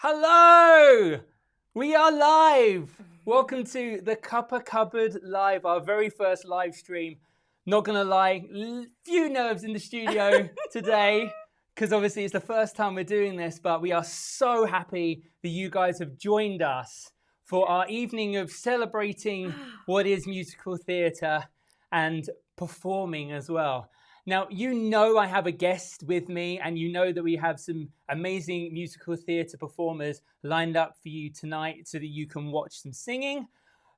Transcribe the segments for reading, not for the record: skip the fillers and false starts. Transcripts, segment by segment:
Hello! We are live! Welcome to the Cuppa Cupboard Live, our very first live stream. Not gonna lie, few nerves in the studio today, because obviously it's the first time we're doing this, but we are so happy that you guys have joined us for our evening of celebrating what is musical theatre and performing as well. Now, you know I have a guest with me, and you know that we have some amazing musical theatre performers lined up for you tonight so that you can watch some singing.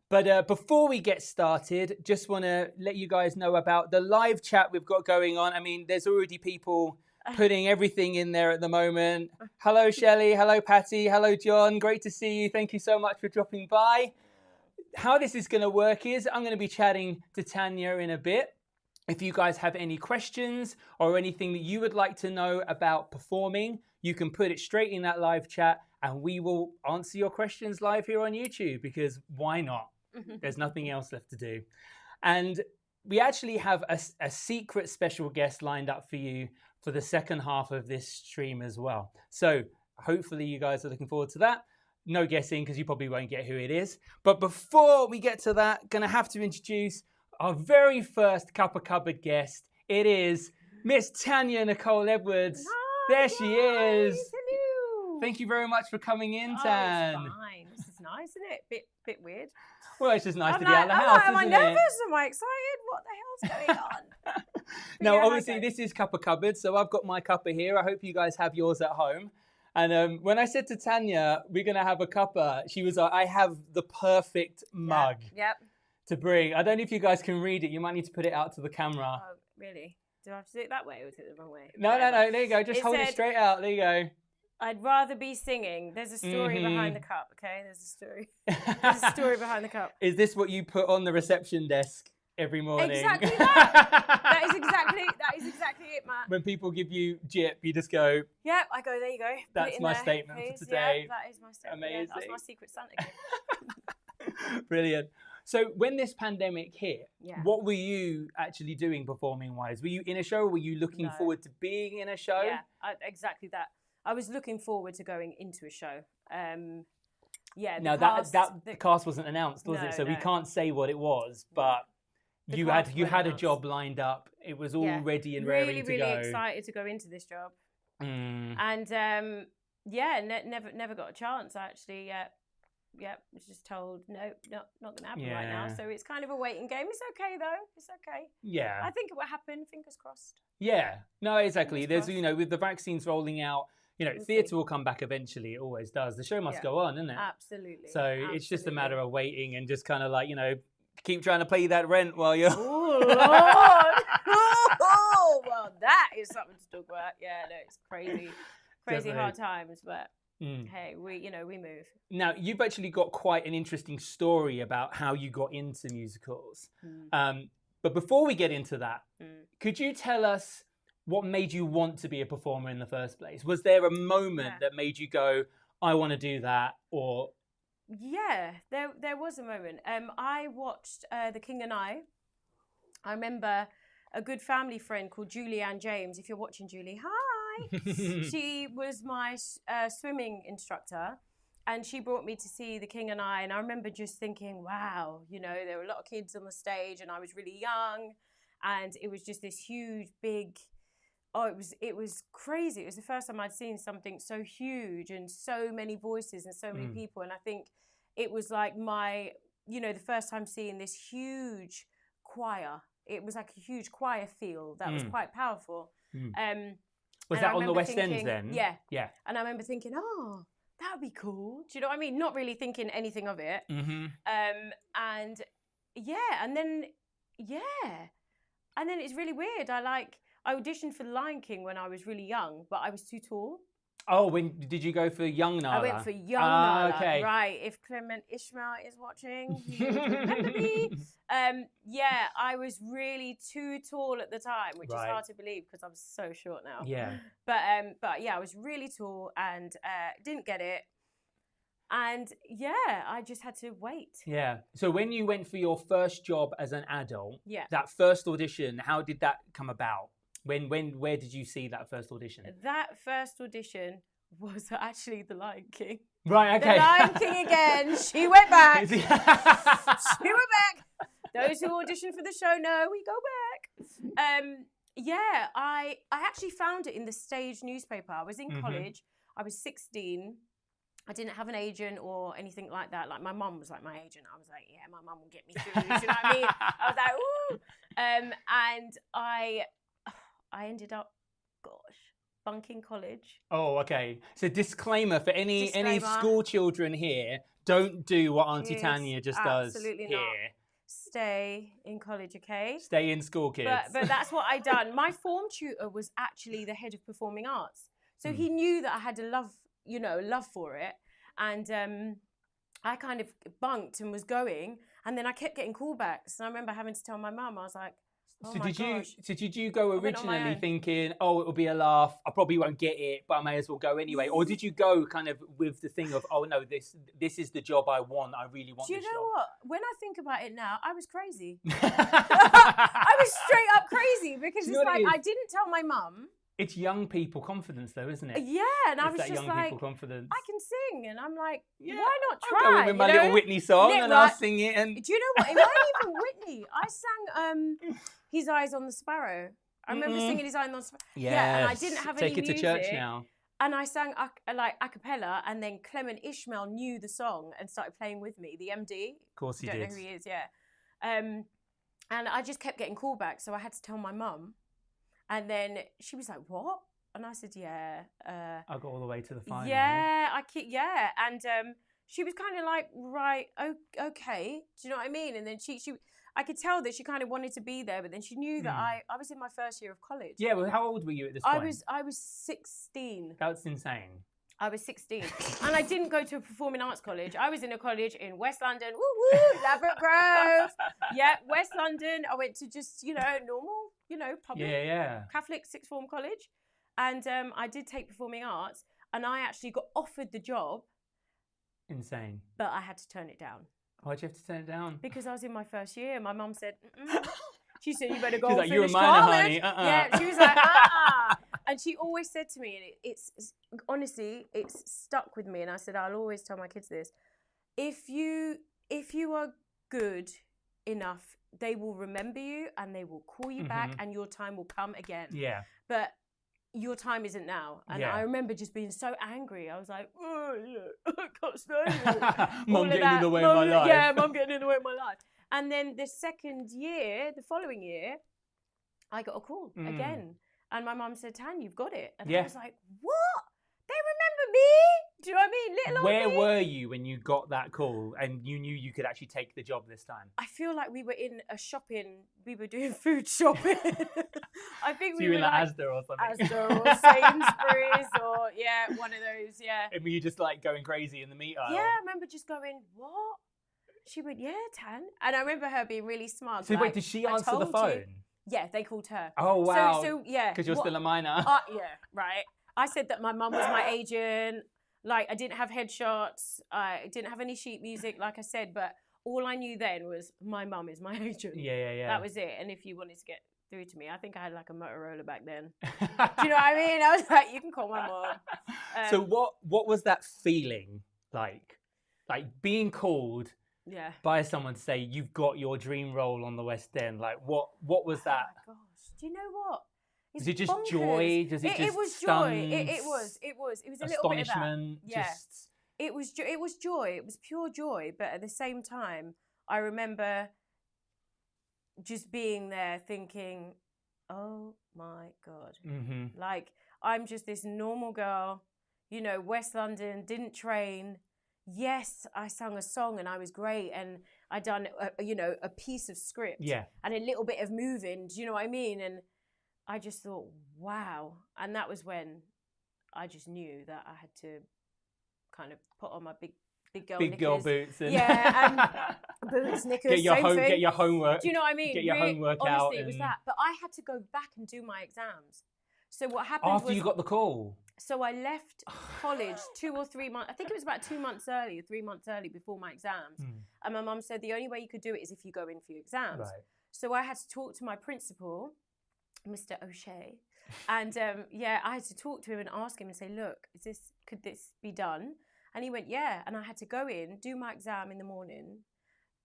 But before we get started, just want to let you guys know about the live chat we've got going on. I mean, there's already people putting everything in there at the moment. Hello, Shelley. Hello, Patty. Hello, John. Great to see you. Thank you so much for dropping by. How this is going to work is I'm going to be chatting to Tanya in a bit. If you guys have any questions or anything that you would like to know about performing, you can put it straight in that live chat and we will answer your questions live here on YouTube, because why not? There's nothing else left to do. And we actually have a secret special guest lined up for you for the second half of this stream as well. So hopefully you guys are looking forward to that. No guessing, because you probably won't get who it is. But before we get to that, going to have to introduce our very first Cuppa Cupboard guest. It is Miss Tanya Nicole Edwards. Hi, there she is. Hello. Thank you very much for coming in, Tan. It's fine. This is nice, isn't it? Bit weird. Well, it's just nice to be out of the house, am I isn't nervous? it? Am I excited? What the hell's going on? Now, Yeah, obviously, okay. this is Cuppa Cupboard, so I've got my cuppa here. I hope you guys have yours at home. And when I said to Tanya, we're going to have a cuppa, she was like, I have the perfect mug Yep. to bring. I don't know if you guys can read it. You might need to put it out to the camera. Oh, really? Do I have to do it that way or is it the wrong way? No. There you go. Just hold it said, straight out. There you go. I'd rather be singing. There's a story behind the cup, okay? There's a story. There's a story behind the cup. Is this what you put on the reception desk every morning? Exactly that. That is exactly it, Matt. When people give you jip, you just go, Yep, I go, there you go. Put That's it in my there, statement please. for today. Yeah, that is my statement. Yeah, Amazing. that's my secret Santa gift. Brilliant. So when this pandemic hit, Yeah. what were you actually doing performing-wise? Were you in a show, or were you looking No. forward to being in a show? Yeah, exactly that. I was looking forward to going into a show. Yeah. Now the cast wasn't announced, was No, it? So we no. can't say what it was, but The you cast had weren't a announced. job lined up. It was all Yeah. ready and really, raring to really go. excited to go into this job. Mm. And never got a chance actually. Yep, was just told no, not going to happen right now. Yeah. So it's kind of a waiting game. It's okay though. It's okay. Yeah. I think it will happen. Fingers crossed. Yeah, no, exactly. Fingers There's, crossed. with the vaccines rolling out, We'll theatre see. will come back eventually. It always does. The show must Yeah. go on, isn't it? Absolutely. So it's just a Absolutely. matter of waiting and just kind of like, keep trying to pay that rent while you're. Oh, Lord. Oh, well, that is something to talk about. Yeah, no, it's crazy hard times, but hey, we move. Now, you've actually got quite an interesting story about how you got into musicals. But before we get into that, could you tell us what made you want to be a performer in the first place? Was there a moment that made you go, I want to do that, or... Yeah, there was a moment. I watched The King and I remember a good family friend called Julianne James. If you're watching, Julie, hi. She was my swimming instructor, and she brought me to see The King and I remember just thinking, wow, there were a lot of kids on the stage, and I was really young, and it was just this huge, big... Oh, it was crazy. It was the first time I'd seen something so huge and so many voices and so many people. And I think it was like the first time seeing this huge choir. It was like a huge choir feel that was quite powerful. Was that on the West End then? Yeah. Yeah. And I remember thinking, oh, that would be cool. Do you know what I mean? Not really thinking anything of it. And then it's really weird. I auditioned for The Lion King when I was really young, but I was too tall. Oh, when did you go for young Nile? I went for young Nile. Okay. Right. If Clement Ishmael is watching, you would remember me. I was really too tall at the time, which is hard to believe because I'm so short now. Yeah. But yeah, I was really tall and didn't get it. And yeah, I just had to wait. Yeah. So when you went for your first job as an adult, that first audition, how did that come about? Where did you see that first audition? That first audition was actually The Lion King. Right, okay. The Lion King again. She went back. She went back. Those who auditioned for the show know we go back. Yeah, I actually found it in the stage newspaper. I was in college. I was 16. I didn't have an agent or anything like that. Like, my mum was like my agent. I was like, yeah, my mum will get me through. Do you know what I mean? I was like, ooh. And I ended up, bunking college. Oh, okay. So disclaimer for any school children here, don't do what Auntie Tanya just does absolutely here. Not. Stay in college, okay? Stay in school, kids. But that's what I done. My form tutor was actually the head of performing arts. So he knew that I had a love for it. And I kind of bunked and was going. And then I kept getting callbacks. And I remember having to tell my mum, I was like, oh my gosh. So did you go originally thinking, oh, it'll be a laugh, I probably won't get it, but I may as well go anyway? Or did you go kind of with the thing of, oh no, this is the job I want, I really want this job? Do you know what? When I think about it now, I was crazy. I was straight up crazy because it's like, I didn't tell my mum. It's young people confidence though, isn't it? Yeah, and I was just young like, people confidence. I can sing, and I'm like, why not try? I'll go with my little Whitney song and I'll sing it. And do you know what? It wasn't even Whitney. I sang His Eyes on the Sparrow. I remember singing His Eyes on the Sparrow. Yes. Yeah, and I didn't have any music. Take it to church now. And I sang a cappella, and then Clement Ishmael knew the song and started playing with me, the MD. Of course he did. Don't know who he is, yeah. And I just kept getting callbacks, so I had to tell my mum. And then she was like, what? And I said, yeah. I got all the way to the final. Yeah, and she was kind of like, right, okay. Do you know what I mean? And then I could tell that she kind of wanted to be there, but then she knew that I was in my first year of college. Yeah, well, how old were you at this point? I was 16. That's insane. I was 16. And I didn't go to a performing arts college. I was in a college in West London. Woo woo, Laverick Grove. Yeah, West London. I went to just, normal, public Catholic sixth form college. And I did take performing arts, and I actually got offered the job. Insane. But I had to turn it down. Why'd you have to turn it down? Because I was in my first year. My mum said, she said, you better go and finish you're a minor, college. honey. Yeah, she was like, And she always said to me, and it's honestly, it's stuck with me. And I said, I'll always tell my kids this. If you are good enough, they will remember you and they will call you back, and your time will come again. Yeah. But your time isn't now. And I remember just being so angry. I was like, oh, yeah, I can't stand Mum getting in the way of my life. Yeah, Mum getting in the way of my life. And then the following year, I got a call again. And my mum said, Tan, you've got it. And I was like, what? They remember me? Do you know what I mean? Little old Where me. were you when you got that call and you knew you could actually take the job this time? I feel like we were doing food shopping. I think so we you were in like Asda or something? Asda or Sainsbury's or, one of those, And were you just like going crazy in the meat aisle? Yeah, I remember just going, what? She went, yeah, Tan. And I remember her being really smart. So wait, did she answer the phone? Yeah, they called her. Oh, wow. So yeah. Because you're still a minor. Yeah, right. I said that my mum was my agent. Like, I didn't have headshots. I didn't have any sheet music, like I said. But all I knew then was my mum is my agent. Yeah. That was it. And if you wanted to get through to me, I think I had like a Motorola back then. Do you know what I mean? I was like, you can call my mum. So what was that feeling like? Like being called by someone to say, you've got your dream role on the West End. Like, what was that? Oh, my gosh. Do you know what? Is it just joy? Does it just it was joy. It was a little bit of that. Yeah. It was joy. It was pure joy. But at the same time, I remember just being there thinking, oh my God. Like, I'm just this normal girl, West London, didn't train. Yes, I sang a song and I was great, and I done a piece of script and a little bit of moving. Do you know what I mean? And I just thought, wow. And that was when I just knew that I had to kind of put on my big girl boots and boots, knickers, get your homework. Do you know what I mean? Get your homework out. Honestly, it was that. But I had to go back and do my exams. So what happened after you got the call? So I left college 2 or 3 months. I think it was about 2 months early, 3 months early before my exams. And my mum said the only way you could do it is if you go in for your exams. Right. So I had to talk to my principal, Mr. O'Shea. And I had to talk to him and ask him and say, look, is this could this be done? And he went, yeah. And I had to go in, do my exam in the morning,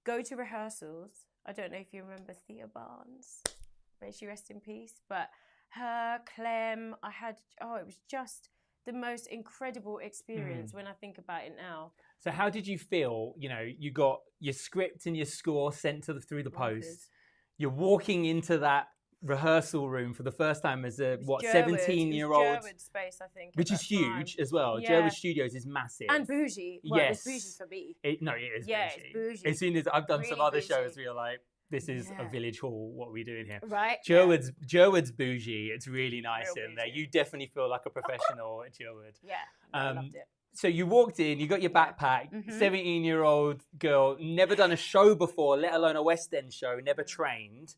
go to rehearsals. I don't know if you remember Thea Barnes. May she rest in peace. But her, Clem, it was just the most incredible experience when I think about it now. So how did you feel? You know, you got your script and your score sent through the post. You're walking into that rehearsal room for the first time as a 17-year-old. Jerwood space, I think, which is huge as well. Yeah. Jerwood Studios is massive and bougie. Well, yes, it's bougie for me. It is. Yeah, bougie. It's bougie. As soon as I've done really some other bougie. shows, we are like, this is a village hall. What are we doing here? Right. Jerwood's bougie. It's really nice Real in there. bougie. You definitely feel like a professional at Jerwood. Yeah, I loved it. So you walked in, you got your backpack, 17-year-old girl, never done a show before, let alone a West End show, never trained.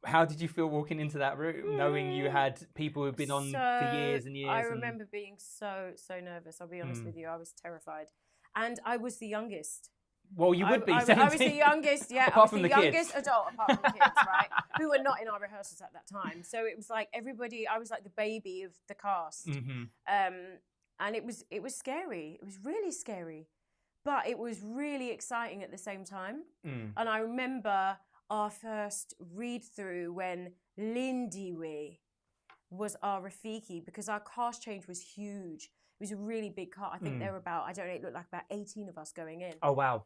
How did you feel walking into that room, knowing you had people who've been on for years and years? I remember being so nervous. I'll be honest with you. I was terrified. And I was the youngest. Well, you would be. I was the youngest, yeah. Apart from the the youngest kids. adult, apart from the kids, right? Who were not in our rehearsals at that time. So it was like everybody, I was like the baby of the cast. And it was scary. It was really scary. But it was really exciting at the same time. And I remember our first read through when Lindy was our Rafiki, because our cast change was huge. It was a really big cast. I think there were about, I don't know, it looked like about 18 of us going in. Oh, wow.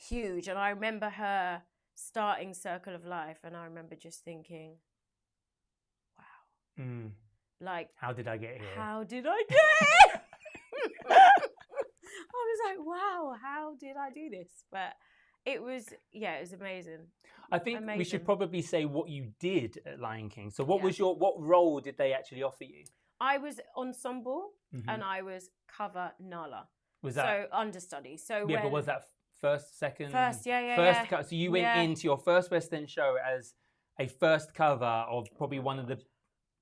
Huge. And I remember her starting Circle of Life, and I remember just thinking, wow. Like, how did I get here? How did I get here? I was like, wow, how did I do this? But it was amazing. I think we should probably say what you did at Lion King. So what role did they actually offer you? I was ensemble and I was cover Nala. Was that so understudy? So but was that first, second? First, So you went into your first West End show as a first cover of probably one of the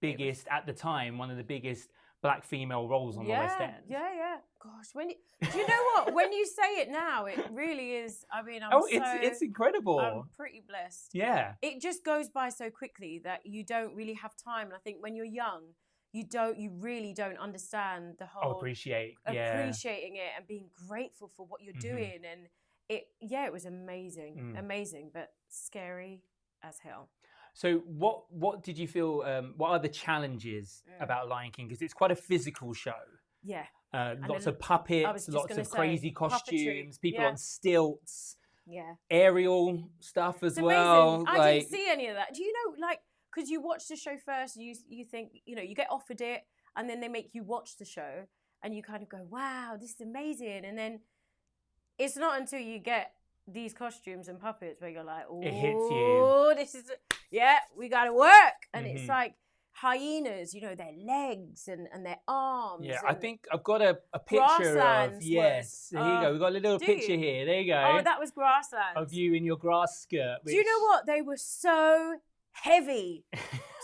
biggest at the time, one of the biggest black female roles on the West End. Yeah. Gosh, do you know what? When you say it now, it really is. I mean, it's incredible. I'm pretty blessed. Yeah. It just goes by so quickly that you don't really have time. And I think when you're young, you really don't understand the whole appreciating it and being grateful for what you're doing. And it was amazing, but scary as hell. So what did you feel, what are the challenges about Lion King? Because it's quite a physical show. Yeah. Lots of puppets, lots of crazy costumes, people on stilts, aerial stuff as well. I didn't see any of that. Do you know, like, because you watch the show first, you think, you know, you get offered it, and then they make you watch the show, and you kind of go, wow, this is amazing. And then it's not until you get these costumes and puppets where you're like, oh, it hits you. This is, we got to work. And it's like hyenas, you know, their legs and their arms. Yeah, I think I've got a picture of, here you go. We've got a little picture here. There you go. Oh, that was Grasslands. Of you in your grass skirt. Do you know what? They were so heavy.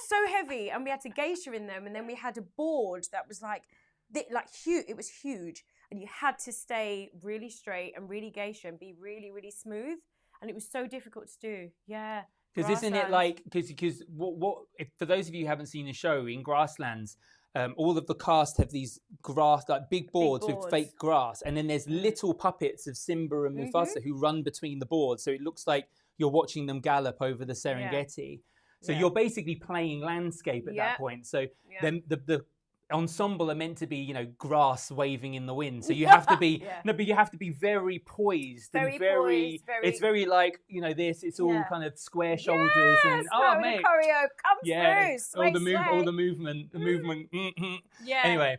So heavy. And we had to geisha in them. And then we had a board that was like huge. It was huge. And you had to stay really straight and really geisha and be really, really smooth. And it was so difficult to do. Yeah. Because isn't it like, because what if, for those of you who haven't seen the show, in Grasslands, all of the cast have these grass, like big boards with fake grass. And then there's little puppets of Simba and Mufasa who run between the boards. So it looks like you're watching them gallop over the Serengeti. So you're basically playing landscape at that point. So then the ensemble are meant to be, you know, grass waving in the wind. So you have to be but you have to be very poised and very it's very like, you know, it's all kind of square shoulders and mate, choreo comes through. All the movement. Yeah. Anyway,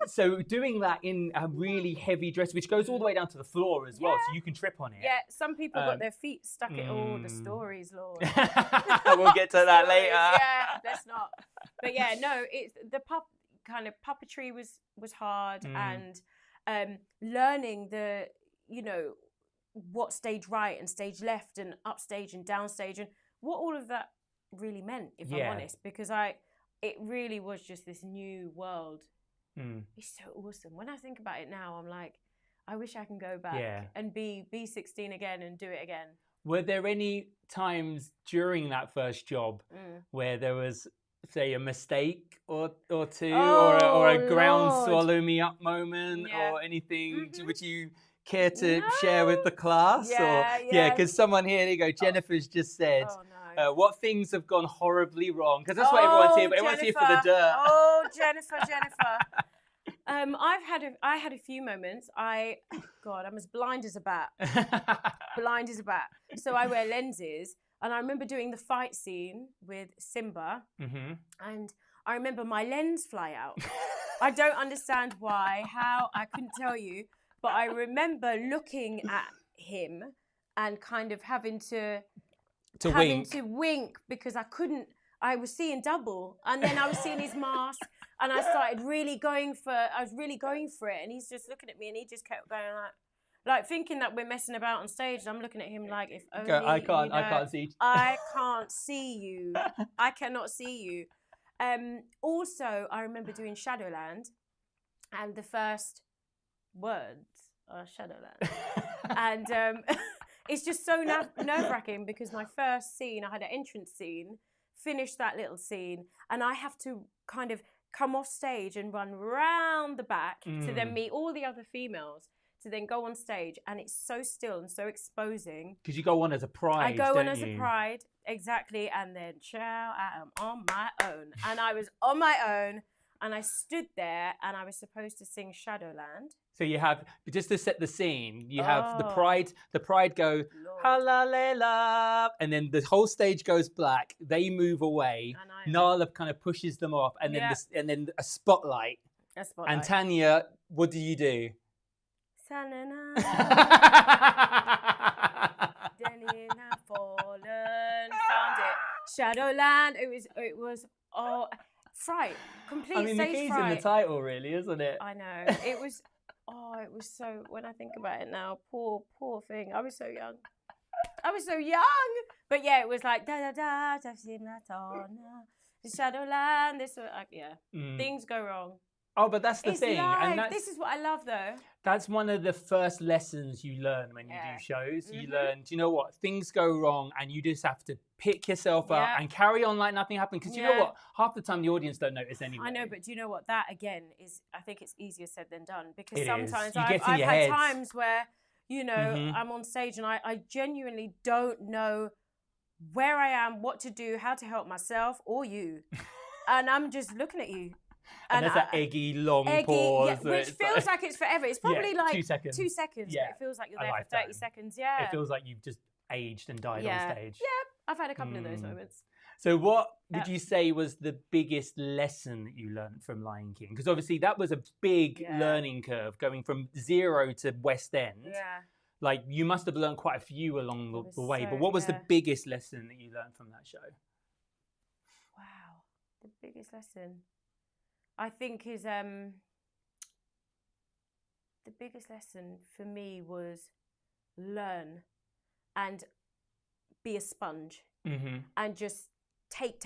so doing that in a really heavy dress, which goes all the way down to the floor as well, so you can trip on it. Yeah, some people got their feet stuck in all the stories, Lord. We'll get to that later. Yeah, let's not. But yeah, no, it's the puppetry was hard, and learning the, you know, what stage right and stage left and upstage and downstage and what all of that really meant, if I'm honest, because it really was just this new world. It's so awesome. When I think about it now, I'm like, I wish I can go back and be 16 again and do it again. Were there any times during that first job where there was say, a mistake or two, Oh, or a ground Lord. swallow me up moment, Yeah. or anything? Mhm. Would you care to No. share with the class? Yeah, Yeah, because someone here, there you go, Jennifer's just said, Oh no. what things have gone horribly wrong? Because that's what everyone's here, but everyone's here for the dirt. Oh, Jennifer. I had a few moments. God, I'm as blind as a bat. Blind as a bat. So I wear lenses, and I remember doing the fight scene with Simba, and I remember my lens fly out. I don't understand why, how, I couldn't tell you, but I remember looking at him and kind of having to wink because I was seeing double, and then I was seeing his mask, and I was really going for it, and he's just looking at me, and he just kept going like thinking that we're messing about on stage. And I'm looking at him like, if only I can't see. I can't see you. I cannot see you. Also, I remember doing Shadowland, and the first words are Shadowland, and it's just so nerve-wracking because my first scene, I had an entrance scene, finished that little scene, and I have to kind of come off stage and run round the back to then meet all the other females, to then go on stage, and it's so still and so exposing. Because you go on as a pride. I go on as a pride, exactly, and then I am on my own. And I was on my own, and I stood there, and I was supposed to sing Shadowland. So you have, just to set the scene, you have the pride go, halalela, and then the whole stage goes black. They move away. Nile kind of pushes them off, and then a spotlight. And Tanya, what do you do? Found it. Shadowland. It was fright. Complete stage fright. The key's in the title, really, isn't it? I know. It was so, when I think about it now, poor thing. I was so young. But yeah, it was like da da da Shadowland. This was things go wrong. Oh, but that's the thing. Live. And this is what I love, though. That's one of the first lessons you learn when you do shows. You learn, do you know what? Things go wrong, and you just have to pick yourself up and carry on like nothing happened. Because you know what? Half the time the audience don't notice anyway. I know, but do you know what? That, again, I think it's easier said than done. Because it sometimes I've had times where, I'm on stage and I genuinely don't know where I am, what to do, how to help myself or you. And I'm just looking at you. And there's that eggy, long pause. Yeah, which feels like it's forever. It's probably like 2 seconds. 2 seconds, but it feels like you're there for 30 seconds. Yeah. It feels like you've just aged and died on stage. Yeah, I've had a couple of those moments. So what would you say was the biggest lesson that you learned from Lion King? Because obviously that was a big learning curve, going from 0 to West End. Yeah. Like, you must have learned quite a few along the way. But what was the biggest lesson that you learned from that show? Wow, the biggest lesson, I think, is the biggest lesson for me was learn and be a sponge and just take.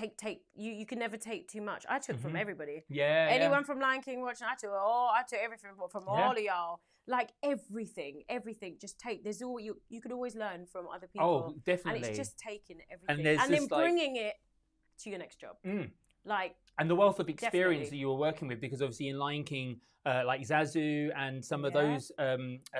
You can never take too much. I took from everybody. Yeah. Anyone from Lion King watching, I took everything from all of y'all. Like everything. Just take. There's all you could always learn from other people. Oh, definitely. And it's just taking everything and then bringing it to your next job. And the wealth of experience that you were working with, because obviously in Lion King, like Zazu and some of those,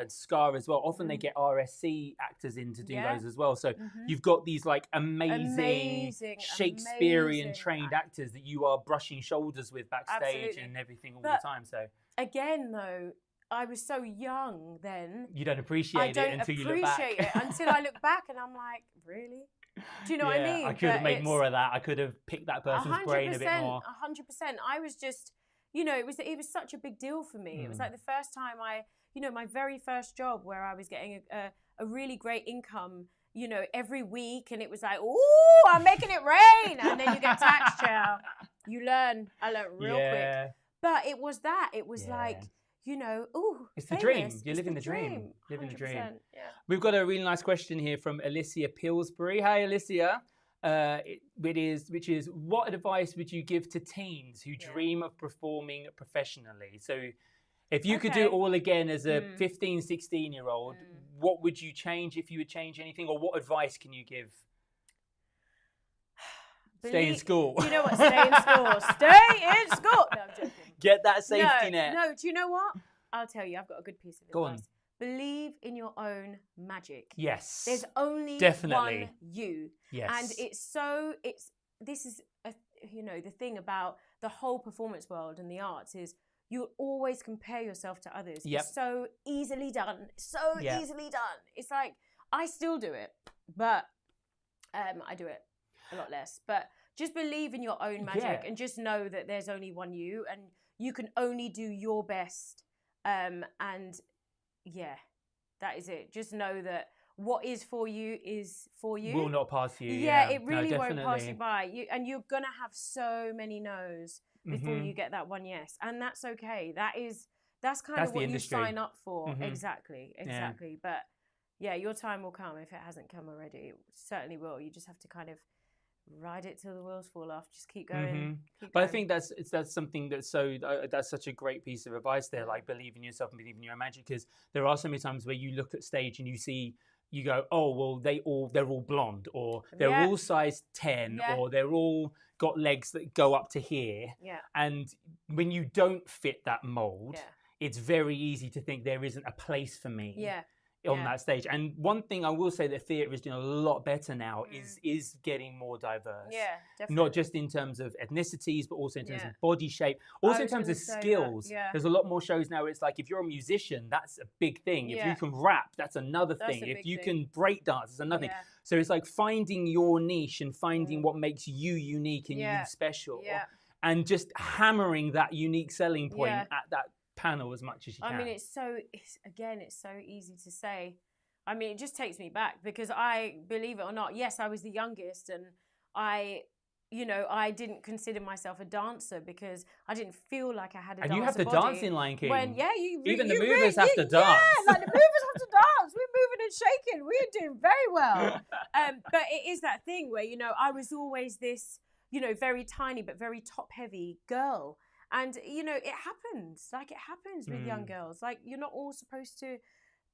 Scar as well, often they get RSC actors in to do those as well. So you've got these like amazing Shakespearean trained actors that you are brushing shoulders with backstage and everything all the time. So again, though, I was so young then. You don't appreciate it until you look back. I don't appreciate it until I look back and I'm like, really? Do you know what I mean? I could have made more of that. I could have picked that person's brain a bit more. 100%. I was just, it was such a big deal for me. It was like the first time my very first job where I was getting a really great income, every week. And it was like, ooh, I'm making it rain. And then you get tax chair. You learn. I learned real quick. But it was that. It was like, ooh, it's the dream. You're living the dream. Living the dream. Yeah. We've got a really nice question here from Alicia Pillsbury. Hi, Alicia. Which is, what advice would you give to teens who dream of performing professionally? So if you could do it all again as a 15, 16-year-old, what would you change if you would change anything? Or what advice can you give? Stay in school. You know what? Stay in school. Stay in school. No, I'm joking. Get that safety net. No, do you know what? I'll tell you, I've got a good piece of advice. Go on. Believe in your own magic. Yes. There's only Definitely. one you. Yes. And this is the thing about the whole performance world and the arts is you always compare yourself to others. Yep. It's so easily done. Easily done. It's like, I still do it, but I do it a lot less. But just believe in your own magic and just know that there's only one you and you can only do your best. And yeah, that is it. Just know that what is for you is for you. Will not pass you. Yeah, it really won't pass you by. You're going to have so many no's before you get that one yes. And that's okay. That's kind of what you sign up for. Mm-hmm. Exactly. Yeah. But yeah, your time will come if it hasn't come already. It certainly will. You just have to kind of ride it till the wheels fall off. Just keep going. But I think that's something that's that's such a great piece of advice there. Like, believe in yourself and believe in your magic, because there are so many times where you look at stage and you go, oh well, they're all blonde, or they're all size 10, or they're all got legs that go up to here. Yeah. And when you don't fit that mold, it's very easy to think there isn't a place for me. Yeah. On that stage. And one thing I will say that theatre is doing a lot better now is getting more diverse. Yeah, definitely. Not just in terms of ethnicities, but also in terms of body shape, also in terms of skills. There's a lot more shows now where it's like, if you're a musician, that's a big thing. If you can rap, that's another thing. If you can break dance, it's another thing. So it's like finding your niche and finding what makes you unique and you special. And just hammering that unique selling point at that panel as much as you can. I mean, it's so easy to say. I mean, it just takes me back because I, believe it or not, yes, I was the youngest, and I didn't consider myself a dancer because I didn't feel like I had a dancer body. And you have to dance in Lion King. Even the movers have to dance. Yeah, like the movers have to dance. We're moving and shaking. We're doing very well. But it is that thing where, I was always this, very tiny but very top-heavy girl. And, it happens. Like, it happens with young girls. Like, you're not all supposed to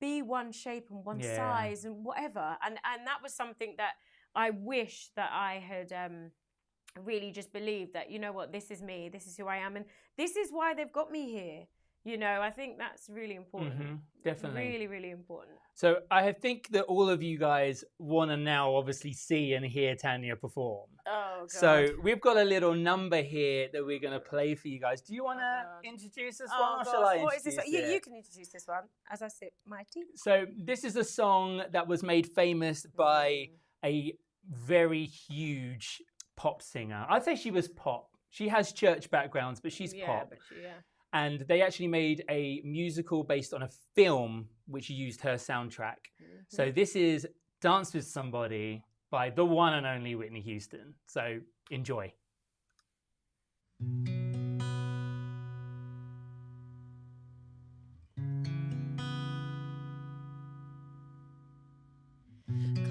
be one shape and one size and whatever. And that was something that I wish that I had really just believed that, you know what, this is me, this is who I am, and this is why they've got me here. I think that's really important. Definitely. Really, really important. So I think that all of you guys want to now obviously see and hear Tanya perform. Oh, God. So we've got a little number here that we're going to play for you guys. Do you want to introduce this one, or shall I introduce it? You can introduce this one as I sip my tea. So this is a song that was made famous by a very huge pop singer. I'd say she was pop. She has church backgrounds, but she's pop. And they actually made a musical based on a film which used her soundtrack. So this is Dance With Somebody by the one and only Whitney Houston. So enjoy.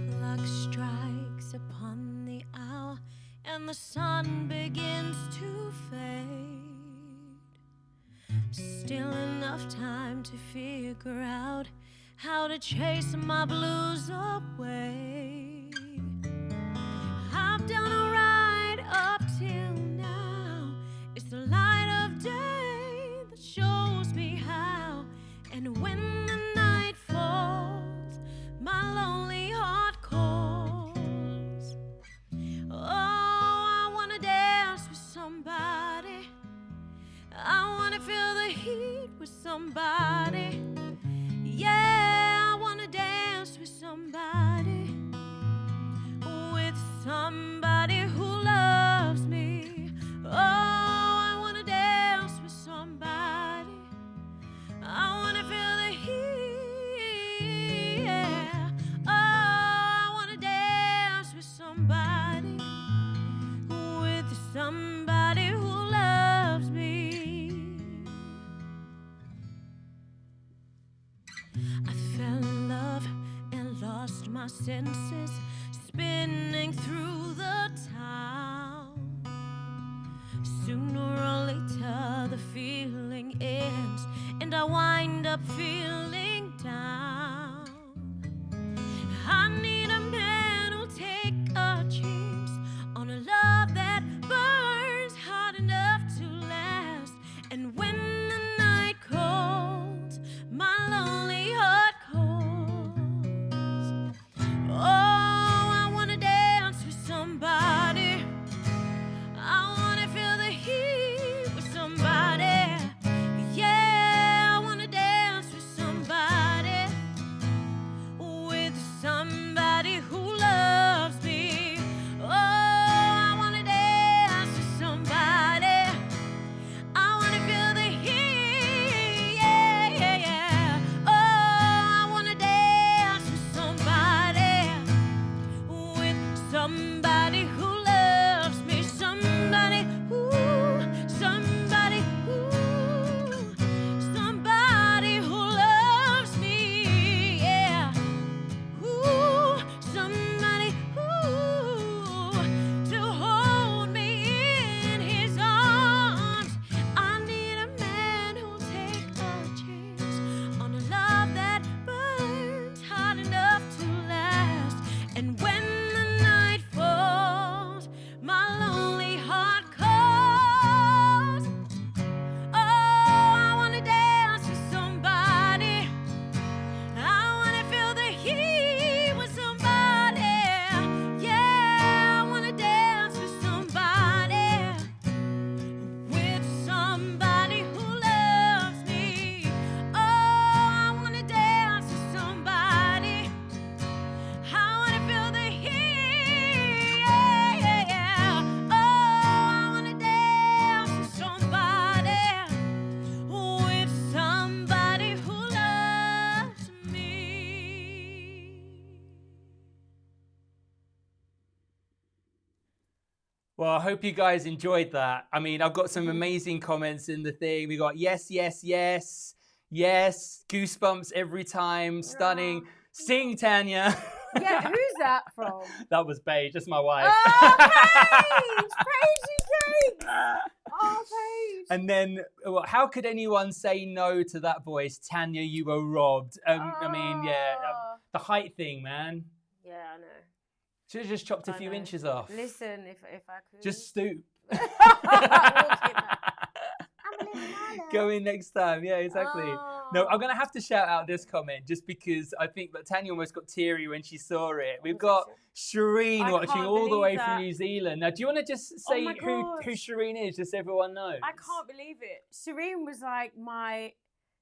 Clock strikes upon the hour and the sun begins to fade. Still enough time to figure out how to chase my blues away. I've done all right up till now. It's the light of day that shows me how. And when the night falls, my lonely heart calls. Oh, I wanna dance with somebody. I wanna feel the heat with somebody. Yeah, I wanna dance with somebody. With somebody who loves me. Oh, I wanna dance with somebody. I wanna feel the heat. Yeah. Oh, I wanna dance with somebody. With somebody who loves me. I fell in love and lost my senses, spinning through the town. Sooner or later the feeling ends, and I wind up feeling down. I need a man who'll take a chance on a love Well, I hope you guys enjoyed that. I mean, I've got some amazing comments in the thing. We got yes, yes, yes, yes, goosebumps every time, stunning. Sing, Tanya. Yeah, who's that from? That was Paige, just my wife. Oh, Paige! Paige Cake! Oh, Paige. And then, well, how could anyone say no to that voice? Tanya, you were robbed. I mean, yeah, the height thing, man. Yeah, I know. Should have just chopped a few inches off. Listen, if I could. Just stoop. I'm a Go in next time. Yeah, exactly. No, I'm going to have to shout out this comment just because I think that Tanya almost got teary when she saw it. We've got Shireen watching all the way from New Zealand. Now, do you want to just say who Shireen is, just so everyone knows? I can't believe it. Shireen was like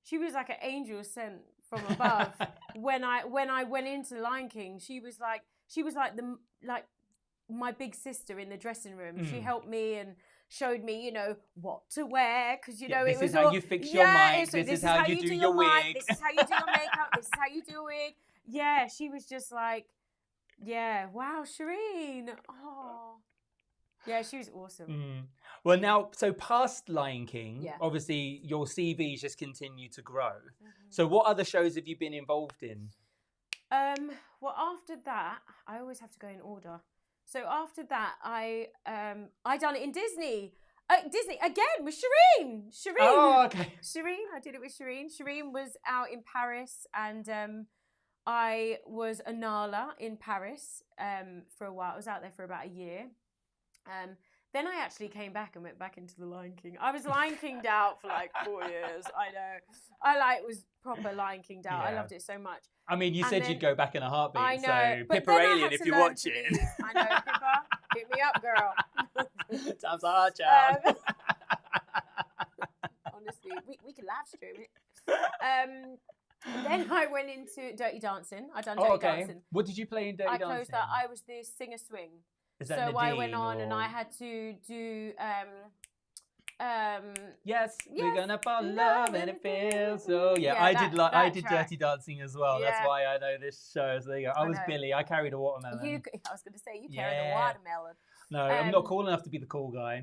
she was like an angel sent from above. when I went into Lion King, she was like my big sister in the dressing room. She helped me and showed me, you know, what to wear, because you know this is how you fix your mic. This is how you do your wig. This is how you do your makeup. This is how you do a wig. Yeah, she was just like, yeah, wow, Shireen. Oh, yeah, she was awesome. Well, now, so past Lion King, obviously your CVs just continue to grow. So what other shows have you been involved in? Well, after that, I always have to go in order. So after that, I done it in Disney. Disney again with Shireen. Oh, okay. Shireen, I did it with Shireen. Shireen was out in Paris, and I was a Nala in Paris for a while. I was out there for about a year. Then I actually came back and went back into the Lion King. I was Lion Kinged out for like 4 years. I know. I was proper Lion Kinged out. I loved it so much. I mean, you said you'd go back in a heartbeat. I know. So Pippa Alien, if you're watching. I know, Pippa. Hit me up, girl. Time's hard, child. Honestly, we can live stream it. Then I went into Dirty Dancing. I done Dirty Dancing. What did you play in Dirty Dancing? I closed that. I was the singer swing. Is that so Nadine, I went on and I had to do yes, we're gonna fall in love and it feels so. Yeah, I did Dirty Dancing as well. Yeah. That's why I know this show. So there you go. I was Billy. I carried a watermelon. I was gonna say you carried a watermelon. No, I'm not cool enough to be the cool guy.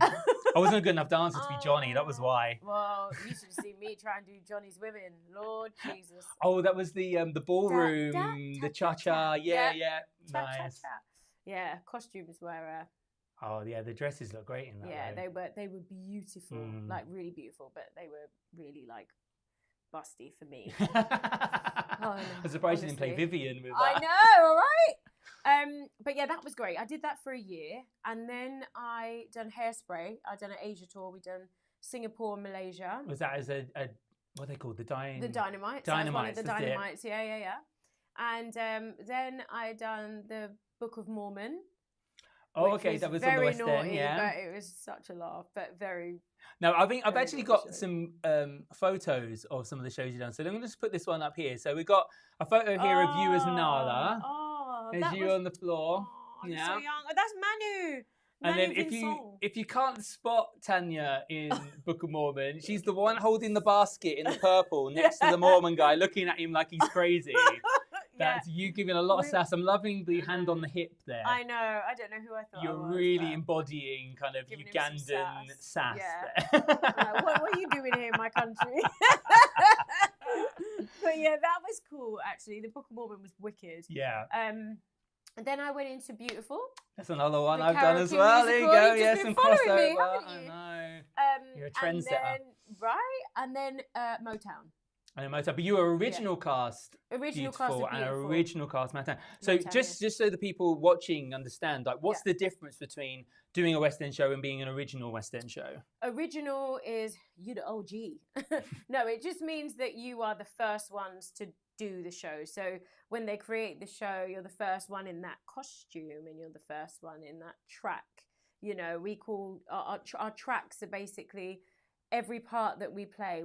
I wasn't a good enough dancer to be Johnny. That was why. Well, you should have seen me try and do Johnny's Women. Lord Jesus. Oh, that was the ballroom, the cha-cha. Yeah. Nice. Yeah, costumes were. Oh yeah, the dresses look great in that. Yeah, they were beautiful, like really beautiful, but they were really like busty for me. I'm surprised you didn't play Vivian with that. I know, all right. But yeah, that was great. I did that for a year, and then I done Hairspray. I done an Asia tour. We done Singapore and Malaysia. Was that as a what are they called? The Dynamites. Dynamites. The Dynamites. Yeah. And then I done the Book of Mormon. Oh, okay, that was on the West End, yeah. But it was such a laugh, but very. No, I think I've actually got some photos of some of the shows you've done. So let me just put this one up here. So we've got a photo here of you as Nala. There's you on the floor. I'm so young. Oh, that's Manu. And then if you can't spot Tanya in Book of Mormon, she's the one holding the basket in the purple next to the Mormon guy, looking at him like he's crazy. That's you giving a lot of sass. I'm loving the hand on the hip there. I know. I don't know who I thought You're I was, really embodying kind of Ugandan sass there. What are you doing here in my country? But yeah, that was cool, actually. The Book of Mormon was wicked. Yeah. And then I went into Beautiful. That's another one I've done as well. There you go. You've some crossover. Me, I know. You're a trendsetter. And then Motown. And Motown, but you were original cast, original cast Motown. So Motown, just so the people watching understand, like, what's the difference between doing a West End show and being an original West End show? Original is you're the OG. No, it just means that you are the first ones to do the show. So when they create the show, you're the first one in that costume, and you're the first one in that track. You know, we call our tracks are basically every part that we play.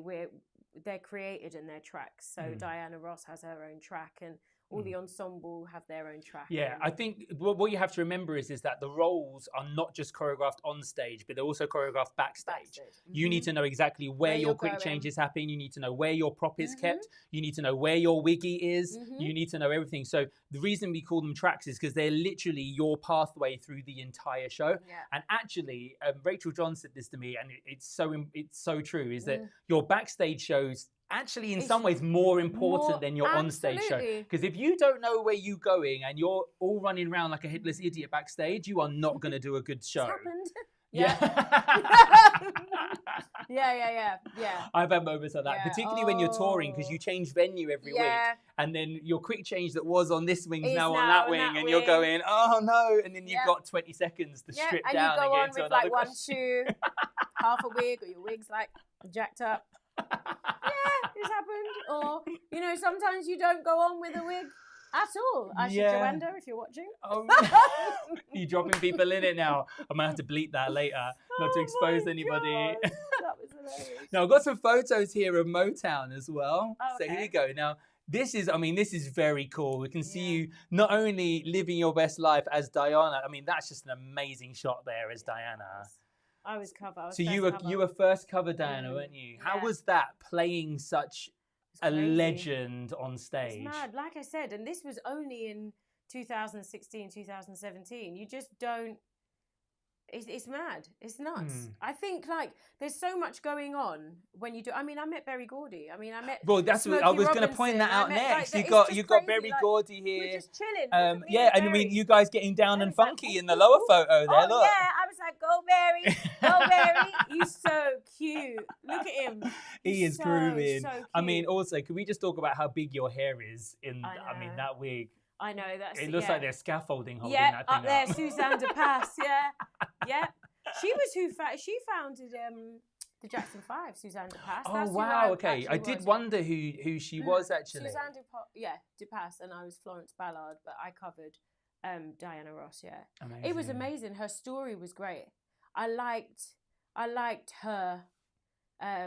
They're created in their tracks. So Diana Ross has her own track, and all the ensemble have their own track. Yeah, and- I think what you have to remember is that the roles are not just choreographed on stage, but they're also choreographed backstage. You need to know exactly where your you're quick going. changes happen. You need to know where your prop is kept. You need to know where your wiggy is. You need to know everything. So the reason we call them tracks is because they're literally your pathway through the entire show. Yeah. And actually, Rachel John said this to me, and it's so true, is that your backstage shows actually in some ways more important than your onstage show. Because if you don't know where you're going and you're all running around like a headless idiot backstage, you are not going to do a good show. It's happened. Yeah. Yeah. I've had moments like that, particularly when you're touring, because you change venue every week, and then your quick change that was on this wing's now on that wing, and you're going, oh no, and then you've got 20 seconds to strip down and you go and on get into with another like one costume. shoe, half a wig, or your wig's like jacked up. Yeah, it's happened. Or, you know, sometimes you don't go on with a wig at all. Asha Joanda, if you're watching. Oh, you're dropping people in it now. I might have to bleep that later, not to expose anybody. God, that was hilarious. Now, I've got some photos here of Motown as well. Oh, So here okay. you go. Now, this is very cool. We can see you not only living your best life as Diana. I mean, that's just an amazing shot there as Diana. I was cover. So you were first cover Diana, weren't you? How was that, playing such a legend on stage? It's mad, like I said, and this was only in 2016, 2017. You just don't. It's mad. It's nuts. I think like there's so much going on when you do. I mean, I met Berry Gordy. I mean, I met. Well, that's what I was going to point that out next. You got Berry Gordy here. We're just chilling. And I mean, you guys getting down and funky in the lower photo there. Oh look. yeah, I was like, go Berry, go Berry. He's so cute. Look at him. He is grooving. So cute. I mean, also, can we just talk about how big your hair is in? I mean, that wig. I know that's. It looks like there's scaffolding holding yeah, that thing up there, Suzanne de Pass. Yeah. She was she founded the Jackson 5, Suzanne de Pass. Oh wow, okay. I did wonder who she was actually. Suzanne de Pass, and I was Florence Ballard, but I covered Diana Ross. Yeah, amazing. It was amazing. Her story was great. I liked her. I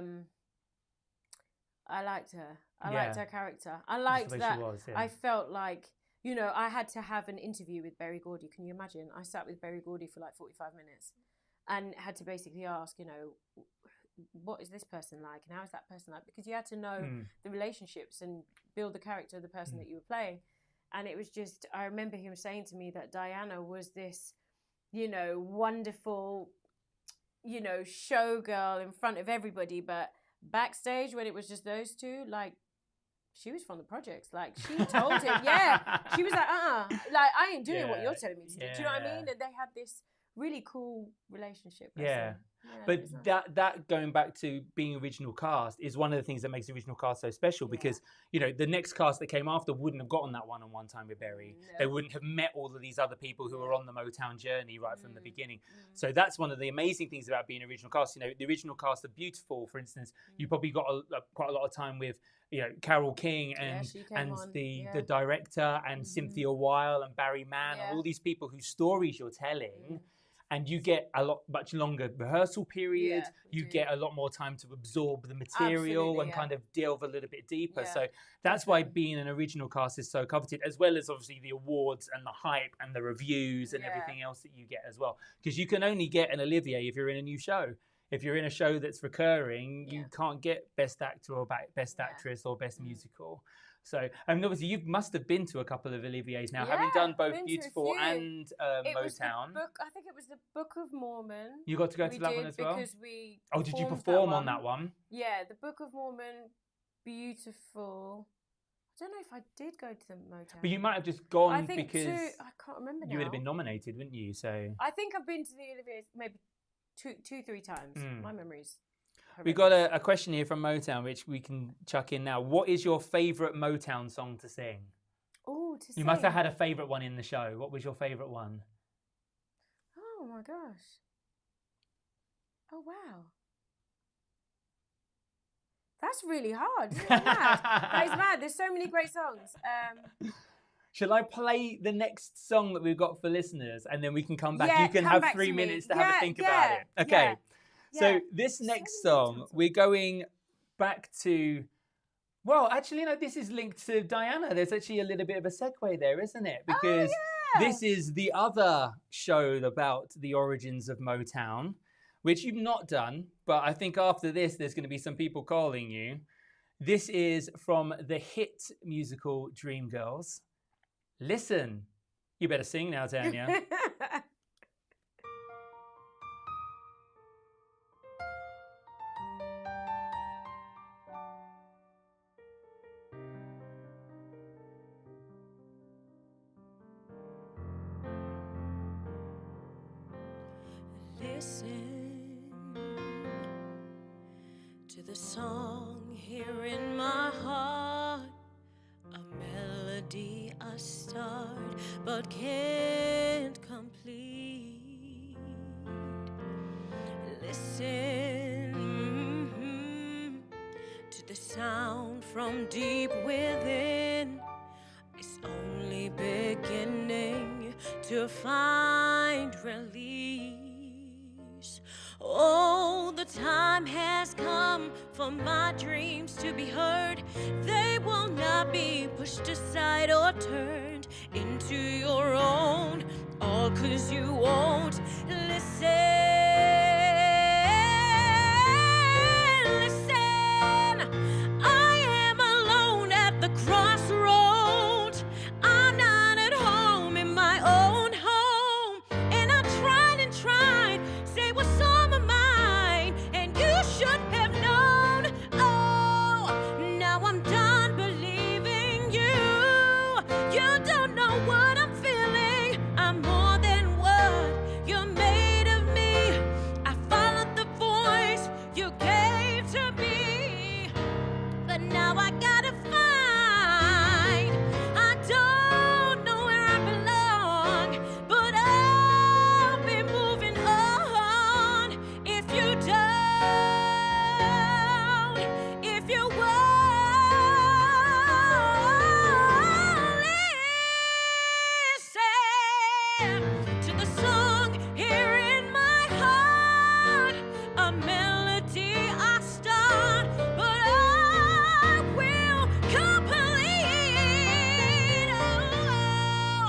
liked her character. I liked that. I felt like, you know, I had to have an interview with Berry Gordy. Can you imagine? I sat with Berry Gordy for like 45 minutes and had to basically ask, you know, what is this person like and how is that person like? Because you had to know the relationships and build the character of the person that you were playing. And it was just, I remember him saying to me that Diana was this, you know, wonderful, you know, showgirl in front of everybody, but backstage when it was just those two, like, she was from the projects. Like, she told him, she was like, like, I ain't doing what you're telling me to do. Do you know what I mean? And they had this really cool relationship. But that going back to being original cast is one of the things that makes the original cast so special because, you know, the next cast that came after wouldn't have gotten that one-on-one time with Berry. No. They wouldn't have met all of these other people who were on the Motown journey right from the beginning. So that's one of the amazing things about being original cast. You know, the original cast are beautiful. For instance, you probably got quite a lot of time with, you know, Carole King and the director and Cynthia Weil and Barry Mann and all these people whose stories you're telling. And you get much longer rehearsal period. You get a lot more time to absorb the material and kind of delve a little bit deeper. So that's why being an original cast is so coveted, as well as obviously the awards and the hype and the reviews and everything else that you get as well. Because you can only get an Olivier if you're in a new show. If you're in a show that's recurring, you can't get Best Actor or Best Actress or Best Musical. So, I mean, obviously, you must have been to a couple of Oliviers now, having done both Beautiful and Motown. I think it was the Book of Mormon. You got to go to that one as well? Because we did you perform on that one? Yeah, the Book of Mormon, Beautiful. I don't know if I did go to the Motown. But you might have just gone because I can't remember now. You would have been nominated, wouldn't you? So I think I've been to the Oliviers maybe two, 3 times. My memory's horrendous. We've got a question here from Motown, which we can chuck in now. What is your favourite Motown song to sing? Oh, to sing. You must have had a favourite one in the show. What was your favourite one? Oh my gosh. Oh wow. That's really hard. Isn't it mad? That is mad. There's so many great songs. Shall I play the next song that we've got for listeners and then we can come back? Yeah, you can come have back 3 to minutes me. to have a think about it. Okay. Yeah. So this next song, we're going back to Well, actually, this is linked to Diana. There's actually a little bit of a segue there, isn't it? Because this is the other show about the origins of Motown, which you've not done. But I think after this, there's going to be some people calling you. This is from the hit musical Dreamgirls. Listen. You better sing now, Tanya. Listen to the song here in my heart, a melody I start but can't complete. Listen to the sound from deep within. It's only beginning to find release. Oh, the time has come for my dreams to be heard. They will not be pushed aside or turned into your own, all 'cause you won't listen. Listen, I am alone at the crossroad. I'm not at home in my own home, and I tried and tried, say what's on my mind, and you should have known. Oh, now I'm done believing you. You don't know what I'm feeling. I'm more than what you made of me. I followed the voice you gave to me, but now I gotta find. I don't know where I belong, but I'll be moving on. If you don't, if you won't listen to the song here in my heart, a melody I start, but I will complete. Oh,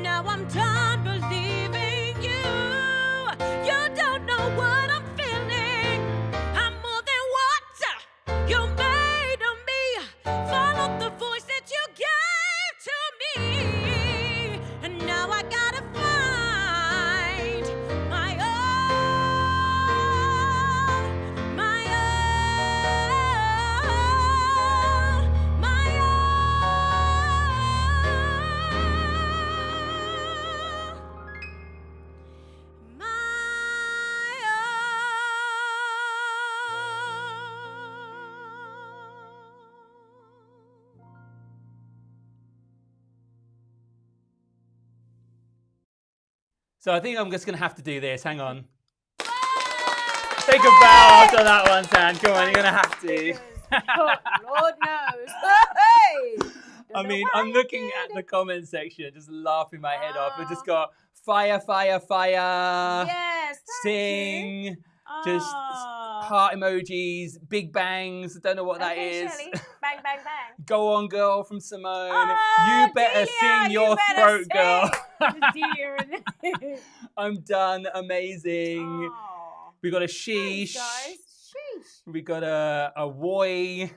now I'm done believing you. You don't know what I'm feeling. I'm more than what you made of me. Follow the voice that you gave to me, and now I gotta find my own, my own, my own, my So I think I'm just going to have to do this. Hang on. Take a bow after that one, Tan. Come on, you're going to have to. Lord knows. Hey! I mean, I'm looking at the comment section, just laughing my head off. I just got fire, fire, fire. Yes, Sing. you. Just Ah. heart emojis, big bangs. I don't know what that Okay, is. Shirley. Bang, bang, bang. Go on, girl, from Simone. Oh, you better Delia, sing you your better throat, sing. girl. Delia. I'm done. Amazing. Oh. We got a Thanks, sheesh. guys. Sheesh. We got a woy.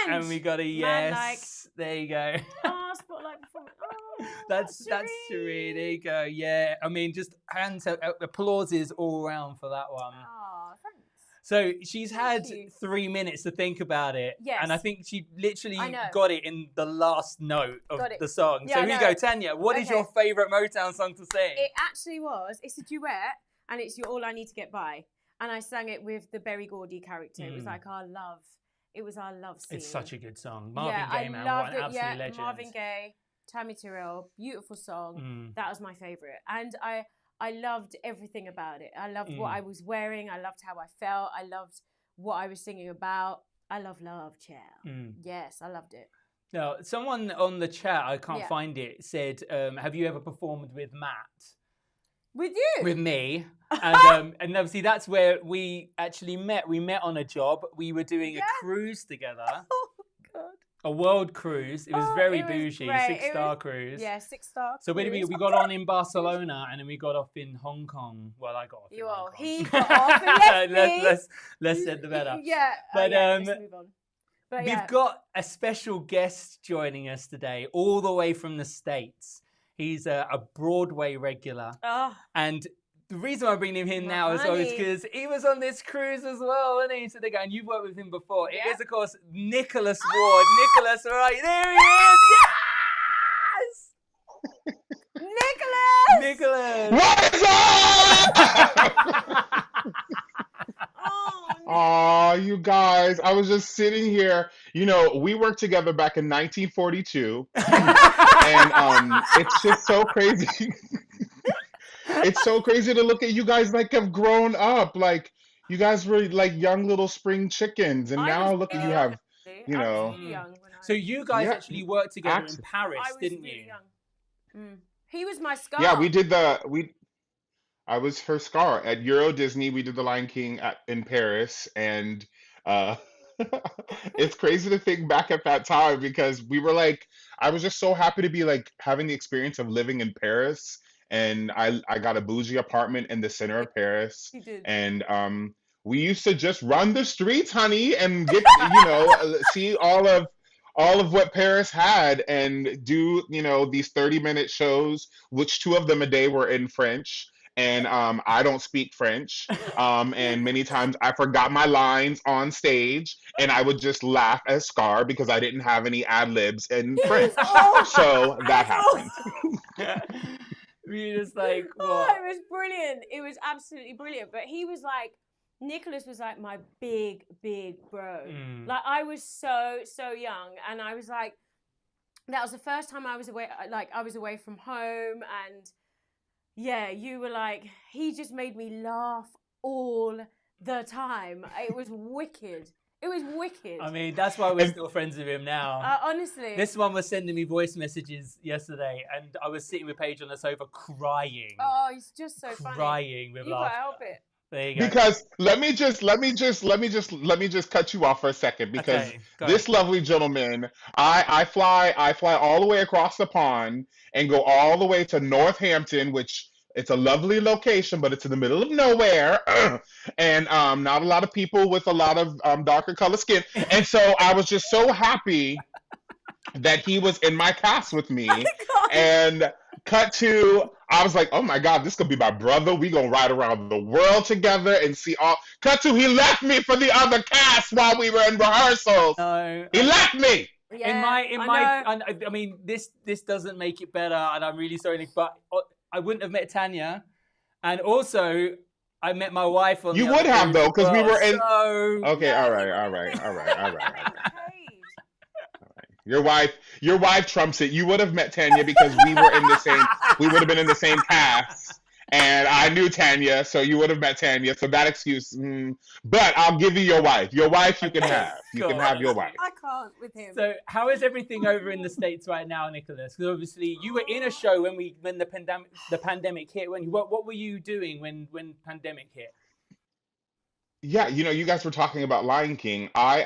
And we got a yes. Man-like. There you go. Oh, spotlight performance. Oh, That's Serene. There you go. Yeah. I mean, just hands applauses all around for that one. Oh, thanks. So she's had you. 3 minutes to think about it. Yes. And I think she literally I know. got it in the last note of Got it. the song. Yeah, so I here you know. go, Tanya. What is Okay. your favourite Motown song to sing? It actually was. It's a duet, and it's You're All I Need to Get By. And I sang it with the Berry Gordy character. It was like our love. It was our love scene. It's such a good song. Marvin yeah, Gaye, I man. loved What an it. absolute Yeah, legend. Marvin Gaye, Tammy Terrell, beautiful song. That was my favourite. And I loved everything about it. I loved what I was wearing. I loved how I felt. I loved what I was singing about. I love child. Yes, I loved it. Now, someone on the chat, I can't Yeah. find it, said, have you ever performed with Matt? With you? With me. And obviously that's where we actually met. We met on a job. We were doing a cruise together. a world cruise. It was very it was bougie, great. 6-star cruise. Yeah, 6-star. So where did we got on in Barcelona, and then we got off in Hong Kong. Well, I got off in Hong Kong. He got off and left me. Let's set the bed up. Yeah, but let's move on. But, we've got a special guest joining us today, all the way from the States. He's a Broadway regular, and the reason I'm bringing him in now as well is because he was on this cruise as well, isn't he? So they're going, you've worked with him before. Yeah. It is, of course, Nicholas Ward. Nicholas, all right, there he is. Yes! Nicholas! What is up? Oh, you guys, I was just sitting here. You know, we worked together back in 1942, and it's just so crazy. It's so crazy to look at you guys like have grown up. Like you guys were like young little spring chickens, and now look at you have, you know. So you guys actually worked together in Paris, didn't you? Young. He was my scar. Yeah, I was her scar at Euro Disney. We did The Lion King in Paris, and it's crazy to think back at that time because we were like, I was just so happy to be like having the experience of living in Paris. And I got a bougie apartment in the center of Paris. You did. And we used to just run the streets, honey, and get see all of what Paris had and do these 30-minute shows, which 2 of them a day were in French. And I don't speak French. And many times I forgot my lines on stage, and I would just laugh as Scar because I didn't have any ad libs in French. So that happened. We just like, what? Oh, it was brilliant. It was absolutely brilliant. But he was like, Nicholas was like my big bro. Like I was so young, and I was like, that was the first time I was away. Like I was away from home, and yeah, you were like, he just made me laugh all the time. It was wicked. It was wicked. I mean, that's why we're still friends with him now. Honestly. This one was sending me voice messages yesterday, and I was sitting with Paige on the sofa crying. Oh, he's just so funny. Crying with laughter. You can't help it. There you go. Because let me just cut you off for a second because this lovely gentleman, I fly all the way across the pond and go all the way to Northampton, which it's a lovely location, but it's in the middle of nowhere, and not a lot of people with a lot of darker color skin. And so I was just so happy that he was in my cast with me. And cut to, I was like, oh my God, this could be my brother. We gonna ride around the world together and see all. Cut to, he left me for the other cast while we were in rehearsals. No, he left me. Yeah, I mean, this doesn't make it better, and I'm really sorry, Nick, but I wouldn't have met Tanya, and also I met my wife on. You would have though, because we were in. So... Okay, all right. Your wife trumps it. You would have met Tanya because we would have been in the same cast, and I knew Tanya, so you would have met Tanya. So that excuse, but I'll give you your wife. Your wife you can have. You can have your wife. I can't with him. So how is everything over in the States right now, Nicholas? Because obviously you were in a show when the pandemic hit. What were you doing when pandemic hit? Yeah, you guys were talking about Lion King. I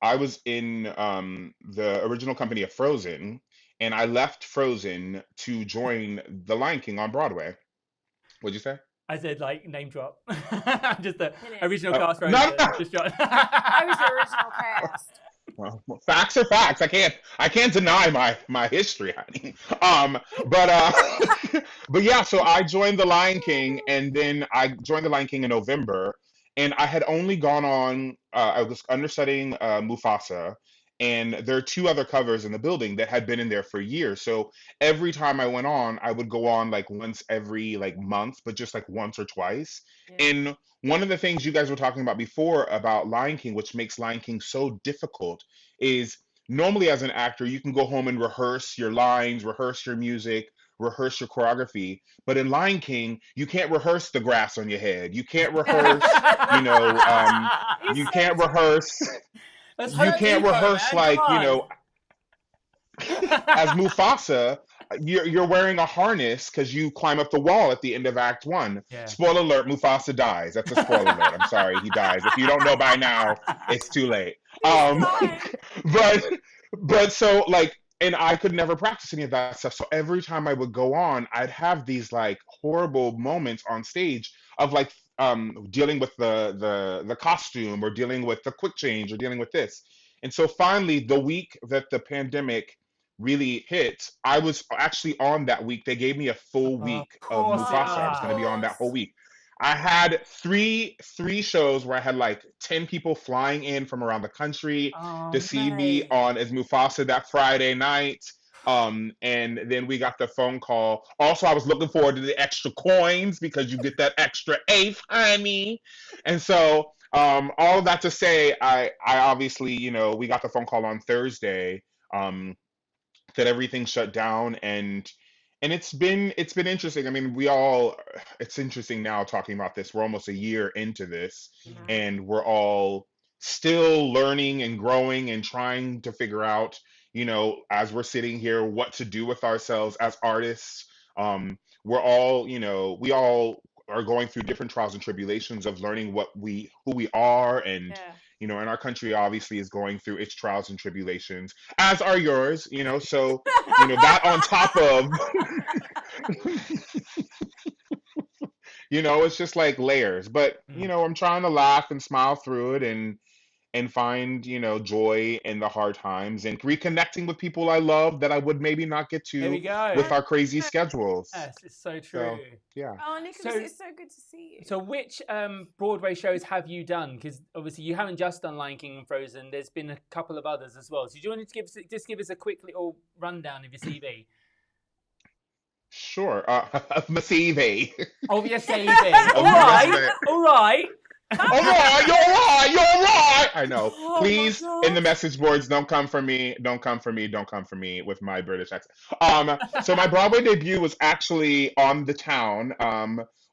was in the original company of Frozen, and I left Frozen to join the Lion King on Broadway. What'd you say? I said like name drop. Just the original cast. No. I was the original cast. Well, facts are facts. I can't deny my history, honey. But yeah. So I joined the Lion King, and then I joined the Lion King in November. And I had only gone on, I was understudying Mufasa, and there are 2 other covers in the building that had been in there for years. So every time I went on, I would go on like once every like month, but just like once or twice. Yeah. And one of the things you guys were talking about before about Lion King, which makes Lion King so difficult, is normally as an actor, you can go home and rehearse your lines, rehearse your music, rehearse your choreography, but in Lion King you can't rehearse the grass on your head. You can't rehearse you can't rehearse like as Mufasa, you're wearing a harness because you climb up the wall at the end of Act 1. Yeah. Spoiler alert, Mufasa dies. That's a spoiler alert. I'm sorry, he dies. If you don't know by now, it's too late. But so like, and I could never practice any of that stuff. So every time I would go on, I'd have these like horrible moments on stage of like dealing with the costume or dealing with the quick change or dealing with this. And so finally, the week that the pandemic really hit, I was actually on that week. They gave me a full Of week of course it Mufasa. I was of going to be on that course. whole week. I had three shows where I had like 10 people flying in from around the country to Oh, see me mate. on as Mufasa that Friday night. And then we got the phone call. Also, I was looking forward to the extra coins because you get that extra eighth, honey. And so, all of that to say, I obviously, we got the phone call on Thursday, that everything shut down, and it's been interesting. I mean, it's interesting now talking about this. We're almost a year into this, Mm. and we're all still learning and growing and trying to figure out, as we're sitting here, what to do with ourselves as artists. We all are going through different trials and tribulations of learning who we are, and Yeah. and our country obviously is going through its trials and tribulations, as are yours. So that on top of it's just like layers. But Mm. I'm trying to laugh and smile through it, and find joy in the hard times, and reconnecting with people I love that I would maybe not get There we to go. with our crazy schedules. Yes, it's so true. So yeah. Oh, Nicholas, So, it's so good to see you. so which Broadway shows have you done? Because obviously you haven't just done Lion King and Frozen. There's been a couple of others as well. So do you want to give us a quick little rundown of your CV? Sure. My CV. Of your CV. Of All my right. resume. All right. All right, you're right, you're right. I know. Oh my Please, in the gosh. message boards, don't come for me. Don't come for me. Don't come for me with my British accent. So my Broadway debut was actually on The Town,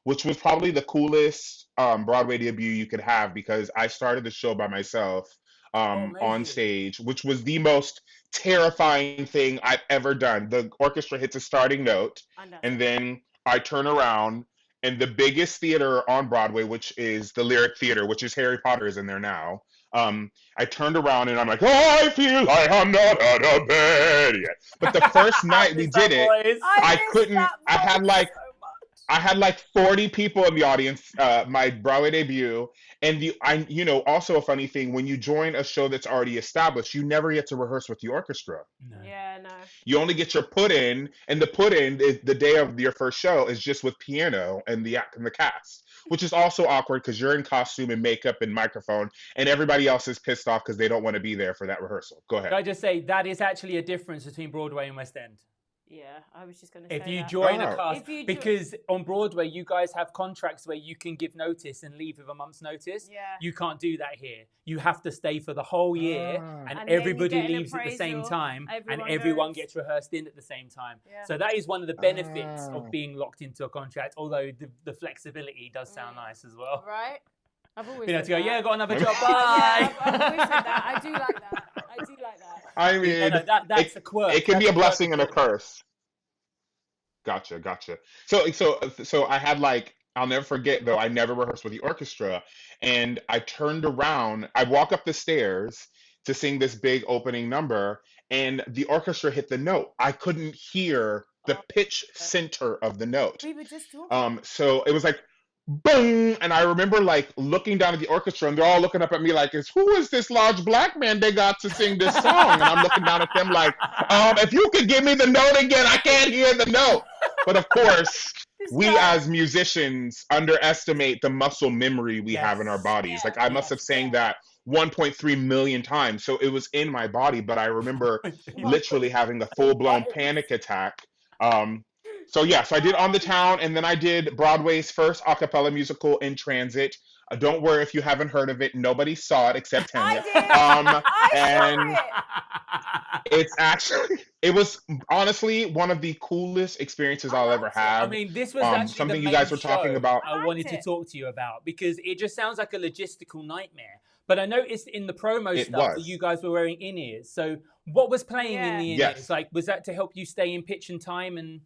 which was probably the coolest Broadway debut you could have, because I started the show by myself Oh, on amazing. stage, which was the most terrifying thing I've ever done. The orchestra hits a starting note, And that's and it. then I turn around, and the biggest theater on Broadway, which is the Lyric Theater, which is Harry Potter is in there now. I turned around and I'm like, oh, I feel like I'm not out of bed yet. But the first night we Miss did that it, voice. I I miss couldn't. that I had voice like so much. I had like 40 people in the audience, my Broadway debut. And also a funny thing, when you join a show that's already established, you never get to rehearse with the orchestra. No. Yeah, no. You only get your put in, and the put in is the day of your first show is just with piano and the cast, which is also awkward because you're in costume and makeup and microphone, and everybody else is pissed off because they don't want to be there for that rehearsal. Go Can ahead. I just say that is actually a difference between Broadway and West End? Yeah, I was just going to If say you that. join a Oh. cast, If you because on Broadway you guys have contracts where you can give notice and leave with a month's notice. Yeah. You can't do that here. You have to stay for the whole year, Ah. and And then you everybody get an leaves at the same appraisal, time, and everyone everyone goes. gets rehearsed in at the same time. Yeah. So that is one of the benefits Ah. of being locked into a contract. Although the flexibility does sound nice as well. Right? I've always Being able said to go, that. yeah, got another job. Yeah, Bye. I've always said that. I do like that. I do like that. I Yeah, mean, no, that's a quirk. it can be That's a quirk blessing of and a Broadway. curse. Gotcha. So I had like, I'll never forget though, I never rehearsed with the orchestra, and I turned around, I walk up the stairs to sing this big opening number, and the orchestra hit the note. I couldn't hear the Oh, pitch center of the note. we were just talking. So it was like boom, and I remember like looking down at the orchestra, and they're all looking up at me like, who is this large black man they got to sing this song? And I'm looking down at them like, if you could give me the note again, I can't hear the note. But of course, This we guy- as musicians underestimate the muscle memory we have in our Yes. bodies. Yeah, Like I must have sang that 1.3 million times, so it was in my body. But I remember literally having a full-blown panic attack. So I did On the Town, and then I did Broadway's first a cappella musical, In Transit. Don't worry if you haven't heard of it. Nobody saw it except I him. did. I And saw it. it was honestly one of the coolest experiences I'll ever liked it. I have. mean, this was actually Something the you guys main were talking show about. I I wanted liked to it. talk to you about, because it just sounds like a logistical nightmare. But I noticed in the promo It stuff that was. you guys were wearing in-ears. So what was playing in Yeah. the Yes. in-ears? Like, was that to help you stay in pitch and time? And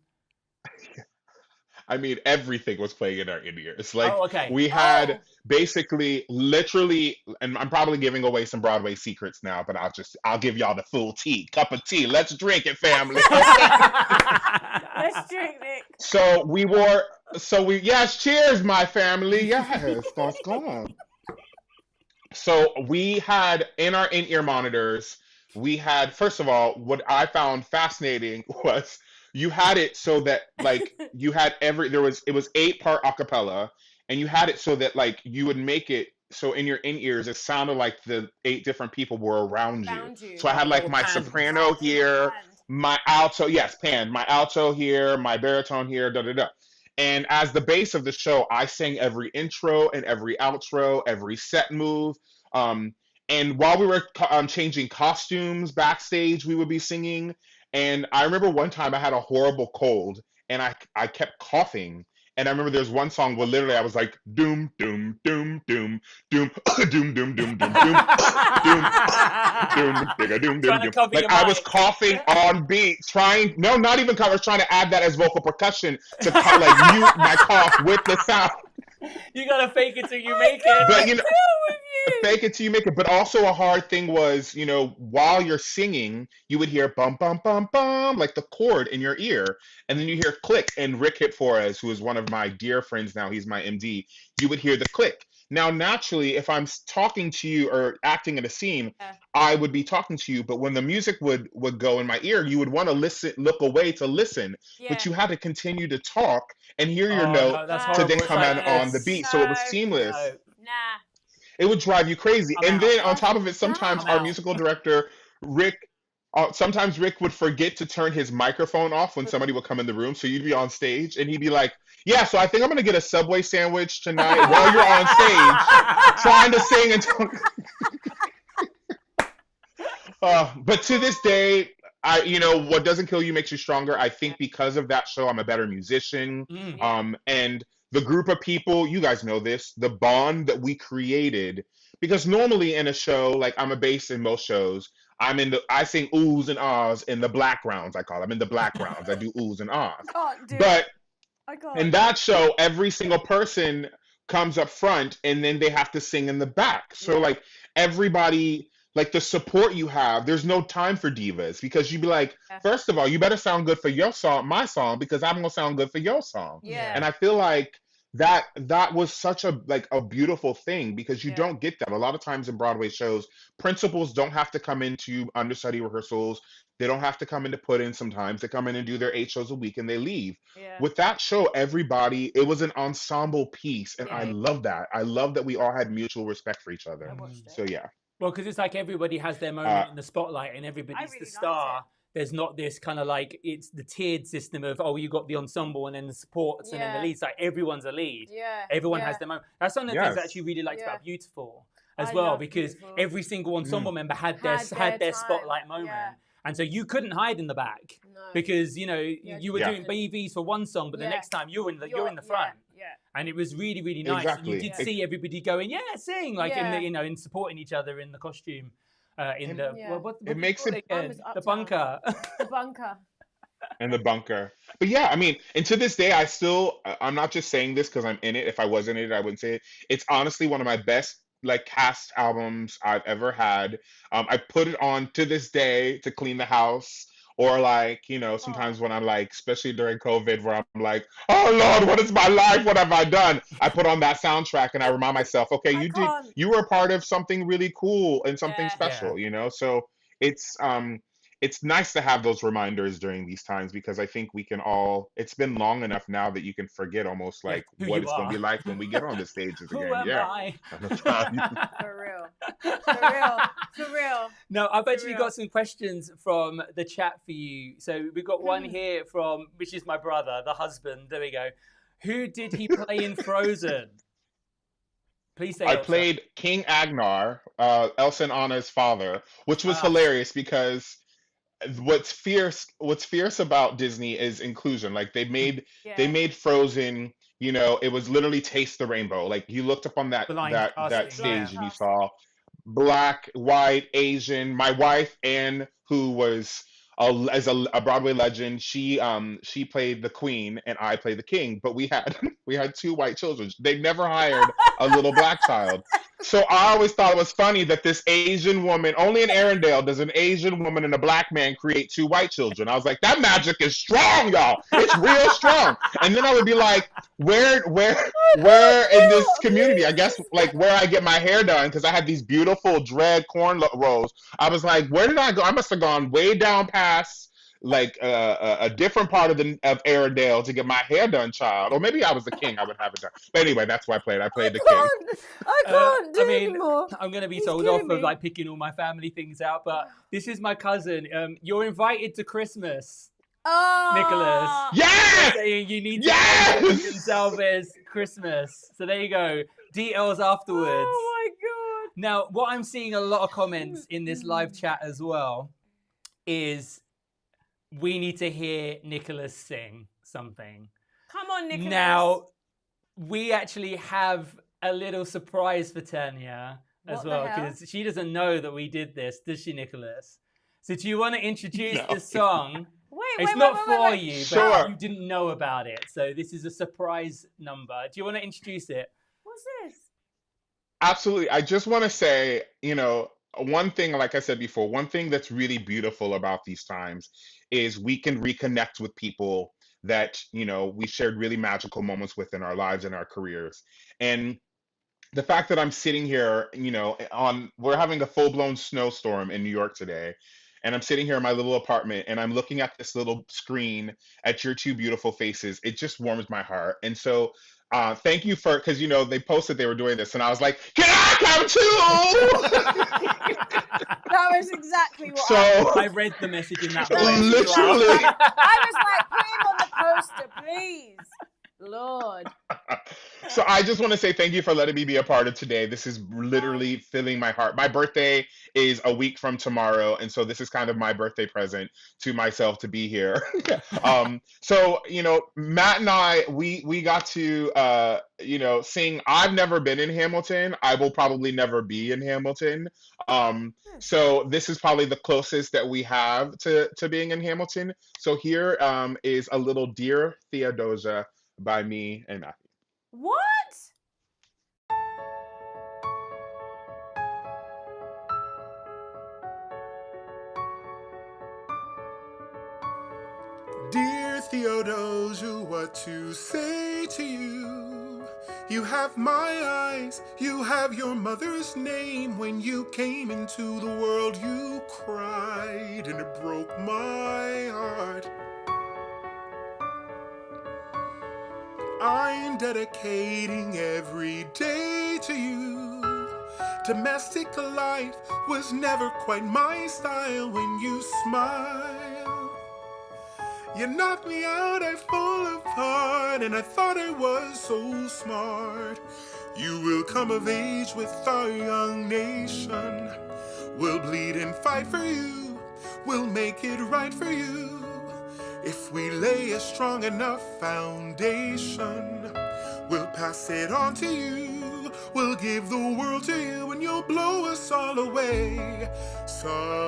I mean, everything was playing in our ears. Like Oh, okay. we had basically, literally, and I'm probably giving away some Broadway secrets now, but I'll give y'all the full tea, cup of tea. Let's drink it, family. Let's drink it. Yes, cheers, my family. Yes, that's gone. So we had in our in-ear monitors, we had, first of all, what I found fascinating was you had it so that like you had it was 8-part a cappella, and you had it so that like you would make it so in your in-ears it sounded like the 8 different people were around you. So I had like my soprano here, my alto, yes, pan, my alto here, my baritone here, da da da. And as the bass of the show, I sang every intro and every outro, every set move. And while we were changing costumes backstage, we would be singing. And I remember one time I had a horrible cold and I kept coughing. And I remember there's one song where literally I was like, doom, doom, doom, doom, doom, doom, doom, doom, doom, doom, doom, doom, doom, doom. Like I was coughing on beat, no, not even cover, I was trying to add that as vocal percussion to like mute my cough with the sound. You gotta fake it till you make it. But you know, fake it till you make it. But also a hard thing was, you know, while you're singing, you would hear bum bum bum bum, like the chord in your ear, and then you hear click. And Rick Hitforez, who is one of my dear friends now, he's my MD. You would hear the click. Now, naturally, if I'm talking to you or acting in a scene, I would be talking to you. But when the music would go in my ear, you would want to listen, look away to listen. But you had to continue to talk and hear your note to then come in on the beat. So it was seamless. Nah. It would drive you crazy. And then on top of it, sometimes our musical director, Rick, sometimes Rick would forget to turn his microphone off when somebody would come in the room. So you'd be on stage and he'd be like, yeah, so I think I'm going to get a Subway sandwich tonight while you're on stage trying to sing and talk. But to this day, you know, what doesn't kill you makes you stronger. I think because of that show, I'm a better musician. And the group of people, you guys know this, the bond that we created, because normally in a show, like I'm a bass in most shows, I sing oohs and ahs in the black rounds, I call them. In the black rounds, I do oohs and ahs. But in that show, every single person comes up front and then they have to sing in the back. So like everybody, like the support you have, there's no time for divas, because you'd be like, first of all, you better sound good for your song, my song, because I'm gonna sound good for your song. And I feel like that was such a beautiful thing, because you don't get that a lot of times in Broadway shows. Principals don't have to come into understudy rehearsals. They don't have to come in to put in. Sometimes they come in and do their 8 shows a week and they leave. With that show, everybody, it was an ensemble piece, and I love that. I love that we all had mutual respect for each other. So yeah. Well, because it's like everybody has their moment in the spotlight and everybody's the star. There's not this kind of like, it's the tiered system of, oh, you got the ensemble and then the supports and then the leads. Like everyone's a lead. Everyone has their moment. That's one of the things I actually really liked about Beautiful as well, because every single ensemble member had their spotlight moment. And so you couldn't hide in the back because, you know, you were doing BVs for one song, but the next time you're in the front. And it was really, really nice. And you did see everybody going, sing, like in the, you know, in supporting each other in the costume. It makes it the bunker. The bunker. And the bunker. But yeah, I mean, and to this day, I'm not just saying this because I'm in it. If I wasn't in it, I wouldn't say it. It's honestly one of my best like cast albums I've ever had. I put it on to this day to clean the house, or like, you know, sometimes when I'm like, especially during COVID, where I'm like, oh Lord, what is my life? What have I done? I put on that soundtrack and I remind myself, okay, you were a part of something really cool and something special, you know? So it's nice to have those reminders during these times, because I think we can all, it's been long enough now that you can forget almost like what it's going to be like when we get on the stages again. I? For real. No, I've actually got some questions from the chat for you. So we've got one here which is my brother, the husband. There we go. Who did he play in Frozen? Please say I played King Agnar, Elsa and Anna's father, which was hilarious because what's fierce about Disney is inclusion. Like they made Frozen, you know, it was literally taste the rainbow. Like you looked up on that stage and you saw black, white, Asian. My wife Anne, who was as a Broadway legend. She played the queen and I played the king, but we had we had two white children. They never hired a little black child. So I always thought it was funny that this Asian woman, only in Arendelle does an Asian woman and a black man create two white children. I was like, that magic is strong, y'all. It's real strong. And then I would be like, where in this community? I guess like where I get my hair done, because I had these beautiful dread corn rolls. I was like, where did I go? I must have gone way down past like a different part of Arendelle to get my hair done, child. Or maybe I was the king, I would have it done. But anyway, that's why I played. I played the king. I can't do anymore. I'm going to be He's told killing off me. of like picking all my family things out, but this is my cousin. You're invited to Christmas, Oh, Nicholas. Yes! Saying you need to Yes! Matt Gonsalves Christmas. So there you go. Details afterwards. Oh my god. Now, what I'm seeing a lot of comments in this live chat as well is we need to hear Nicholas sing something. Come on, Nicholas. Now, we actually have a little surprise for Tanya as What the well, hell? because she doesn't know that we did this, does she, Nicholas? So do you want to introduce No. the song? Wait, It's not for wait. you, but Sure. you didn't know about it. So this is a surprise number. Do you want to introduce it? What's this? Absolutely. I just want to say, one thing, like I said before, one thing that's really beautiful about these times is we can reconnect with people that, we shared really magical moments with in our lives and our careers. And the fact that I'm sitting here, we're having a full-blown snowstorm in New York today. And I'm sitting here in my little apartment and I'm looking at this little screen at your two beautiful faces. It just warms my heart. And so thank you because, they posted they were doing this and I was like, can I come too? That was exactly what I read the message in that way. Literally. I was like, put him on the poster, please. Lord. So I just want to say thank you for letting me be a part of today. This is literally filling my heart. My birthday is a week from tomorrow, and so this is kind of my birthday present to myself to be here. So Matt and I, we got to sing. I've never been in Hamilton. I will probably never be in Hamilton. So this is probably the closest that we have to being in Hamilton. So here is a little Dear Theodosia by me and Matthew. What? Dear Theodosia, what to say to you? You have my eyes, you have your mother's name. When you came into the world, you cried, and it broke my heart. I'm dedicating every day to you. Domestic life was never quite my style. When you smile, you knock me out, I fall apart, and I thought I was so smart. You will come of age with our young nation. We'll bleed and fight for you. We'll make it right for you. If we lay a strong enough foundation, we'll pass it on to you. We'll give the world to you, and you'll blow us all away. Someday,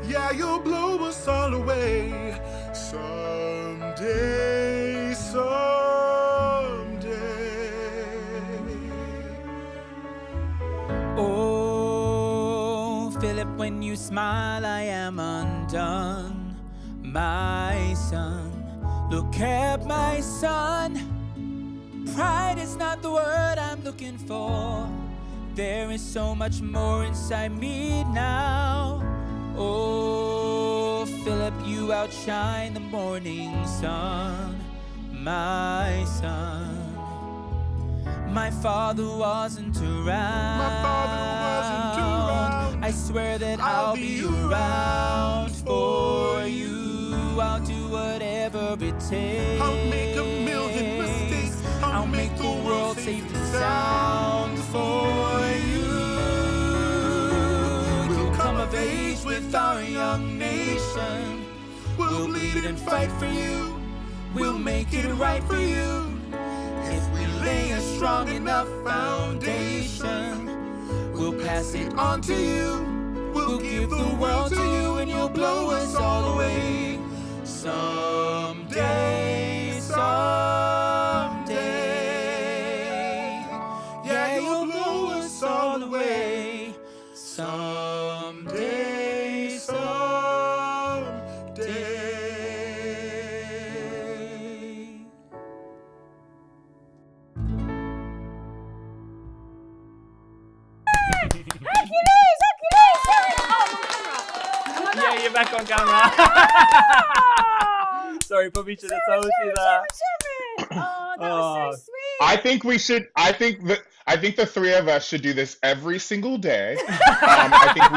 yeah, you'll blow us all away. Someday. Oh, Philip, when you smile, I am undone. My son, look at my son. Pride is not the word I'm looking for. There is so much more inside me now. Oh, Philip, you outshine the morning sun, my son. My father wasn't around. I swear that I'll be around for you. I'll do whatever it takes. I'll make a million mistakes. I'll make the world safe and sound for you. We'll come of age with our young nation. We'll bleed and fight for you. We'll make it right for you. If we lay a strong enough foundation, We'll pass it on to you. We'll give the world to you, and you'll blow us all away. Someday, someday. Yeah, you'll blow us all away. Someday, someday. Yeah, you're back on camera. Sorry, probably should have told you that. Oh, that was so sweet. I think the three of us should do this every single day. I think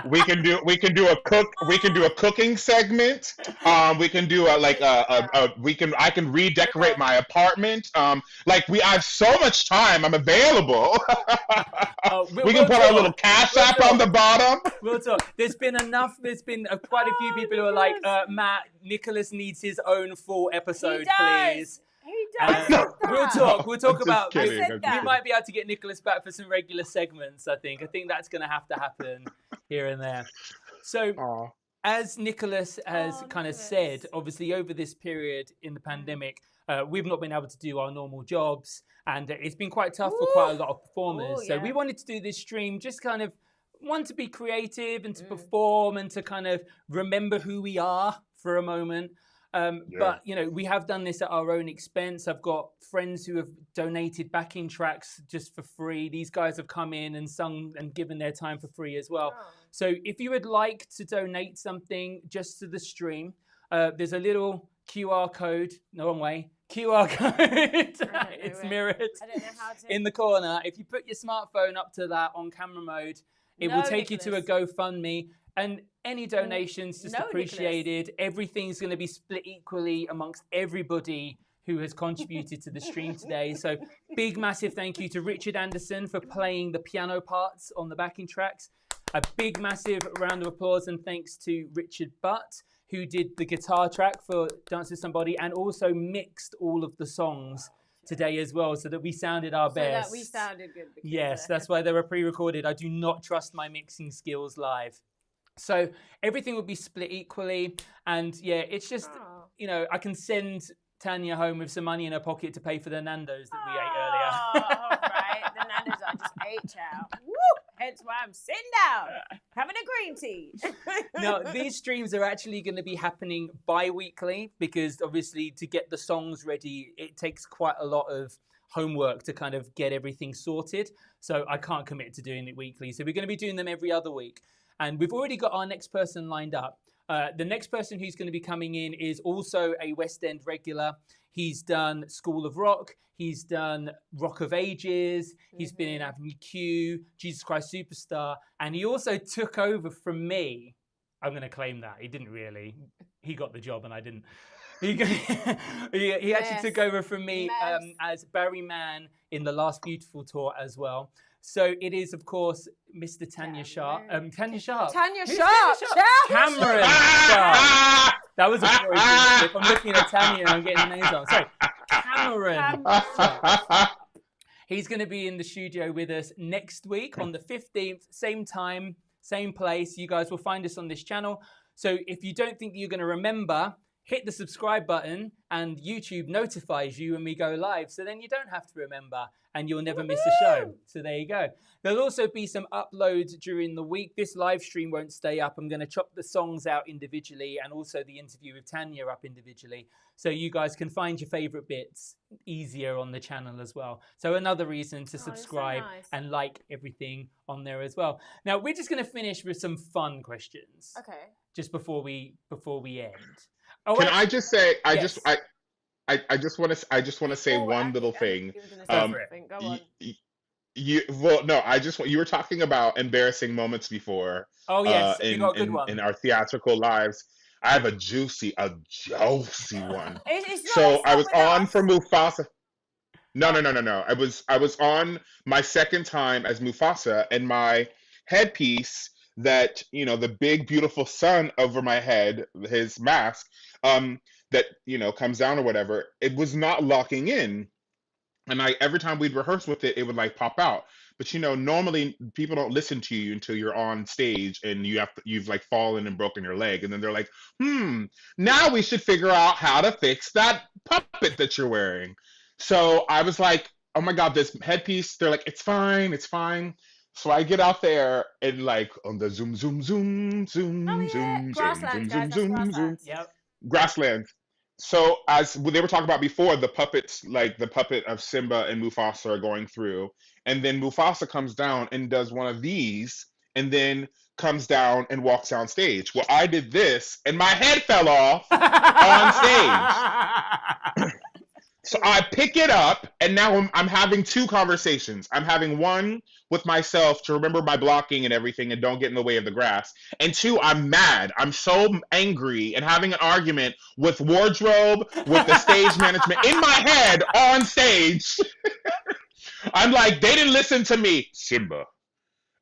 we can do a cooking segment. We can do I can redecorate my apartment. I have so much time. I'm available. We can put our little cash app on the bottom. We'll talk. There's been quite a few people who are like, Matt, Nicholas needs his own full episode, please. He does. We'll talk about. Kidding. We might be able to get Nicholas back for some regular segments. I think that's going to have to happen here and there. So, as Nicholas has kind of said, obviously over this period in the pandemic, we've not been able to do our normal jobs, and it's been quite tough for quite a lot of performers. So we wanted to do this stream just kind of to be creative and to perform and to kind of remember who we are for a moment. But, we have done this at our own expense. I've got friends who have donated backing tracks just for free. These guys have come in and sung and given their time for free as well. So if you would like to donate something just to the stream, there's a little QR code. No, wrong way. QR code. It's mirrored in the corner. If you put your smartphone up to that on camera mode, it will take you to a GoFundMe. And any donations just appreciated. Everything's going to be split equally amongst everybody who has contributed to the stream today. So big, massive thank you to Richard Anderson for playing the piano parts on the backing tracks. A big, massive round of applause and thanks to Richard Butt, who did the guitar track for Dance with Somebody and also mixed all of the songs today as well, so that we sounded our best. So that we sounded good. Yes, that's why they were pre-recorded. I do not trust my mixing skills live. So everything will be split equally. And yeah, it's just, I can send Tanya home with some money in her pocket to pay for the Nando's that we ate earlier. All right. The Nando's I just ate out. Woo! Hence why I'm sitting down, having a green tea. Now, these streams are actually going to be happening bi-weekly because obviously to get the songs ready, it takes quite a lot of homework to kind of get everything sorted. So I can't commit to doing it weekly. So we're going to be doing them every other week. And we've already got our next person lined up. The next person who's going to be coming in is also a West End regular. He's done School of Rock. He's done Rock of Ages. He's been in Avenue Q, Jesus Christ Superstar. And he also took over from me. I'm going to claim that. He didn't really. He got the job and I didn't. He actually took over from me as Barry Mann in the Last Beautiful tour as well. So it is, of course, Mr. Tanya Sharp. Tanya Sharp. Tanya Sharp. Cameron Sharp. That was a very good slip. I'm looking at Tanya and I'm getting the names wrong. Sorry. Cameron Sharp. He's going to be in the studio with us next week on the 15th. Same time, same place. You guys will find us on this channel. So if you don't think you're going to remember, hit the subscribe button and YouTube notifies you when we go live. So then you don't have to remember and you'll never miss a show. So there you go. There'll also be some uploads during the week. This live stream won't stay up. I'm going to chop the songs out individually and also the interview with Tanya up individually. So you guys can find your favorite bits easier on the channel as well. So another reason to subscribe and like everything on there as well. Now we're just going to finish with some fun questions. Okay. Just before we end. Can I just say, I just want to say one little thing. Go on. You were talking about embarrassing moments before. Oh yes, you got a good one. In our theatrical lives. I have a juicy one. So I was on for Mufasa. No. I was on my second time as Mufasa, and my headpiece that, the big beautiful sun over my head, his mask, that, comes down or whatever, it was not locking in. And every time we'd rehearse with it, it would like pop out. But normally people don't listen to you until you're on stage and you've like fallen and broken your leg, and then they're like, now we should figure out how to fix that puppet that you're wearing. So I was like, oh my God, this headpiece. They're like, it's fine, it's fine. So I get out there and like on the zoom, zoom, zoom, zoom, Oh yeah, zoom, zoom, grasslands, zoom, guys. zoom, That's zoom, zoom, grasslands. Yep. grasslands. So as they were talking about before, the puppets, like the puppet of Simba and Mufasa are going through, and then Mufasa comes down and does one of these, and then comes down and walks on stage. Well, I did this, and my head fell off on stage. So I pick it up, and now I'm having two conversations. I'm having one with myself to remember my blocking and everything and don't get in the way of the grass. And two, I'm mad. I'm so angry and having an argument with wardrobe, with the stage management in my head on stage. I'm like, they didn't listen to me. Simba,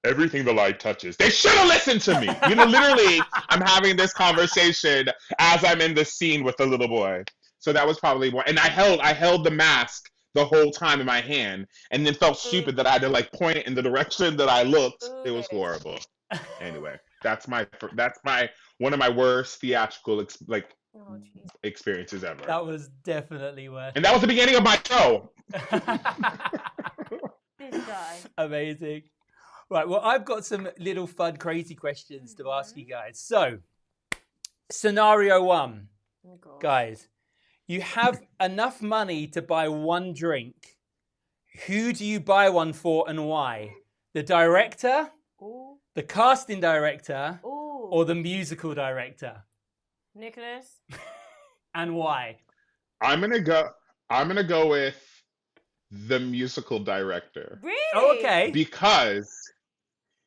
everything the light touches. They should have listened to me. Literally, I'm having this conversation as I'm in the scene with the little boy. So that was probably one. And I held the mask the whole time in my hand, and then felt stupid that I had to like point it in the direction that I looked. It was horrible. Anyway, that's my one of my worst theatrical experiences ever. That was definitely worth. And that was the beginning of my show. This guy. Amazing. Right, well, I've got some little fun, crazy questions to ask you guys. So, scenario one, guys. You have enough money to buy one drink. Who do you buy one for and why? The director, the casting director, or the musical director? Nicholas? And why? I'm gonna go with the musical director. Really? Oh, okay. Because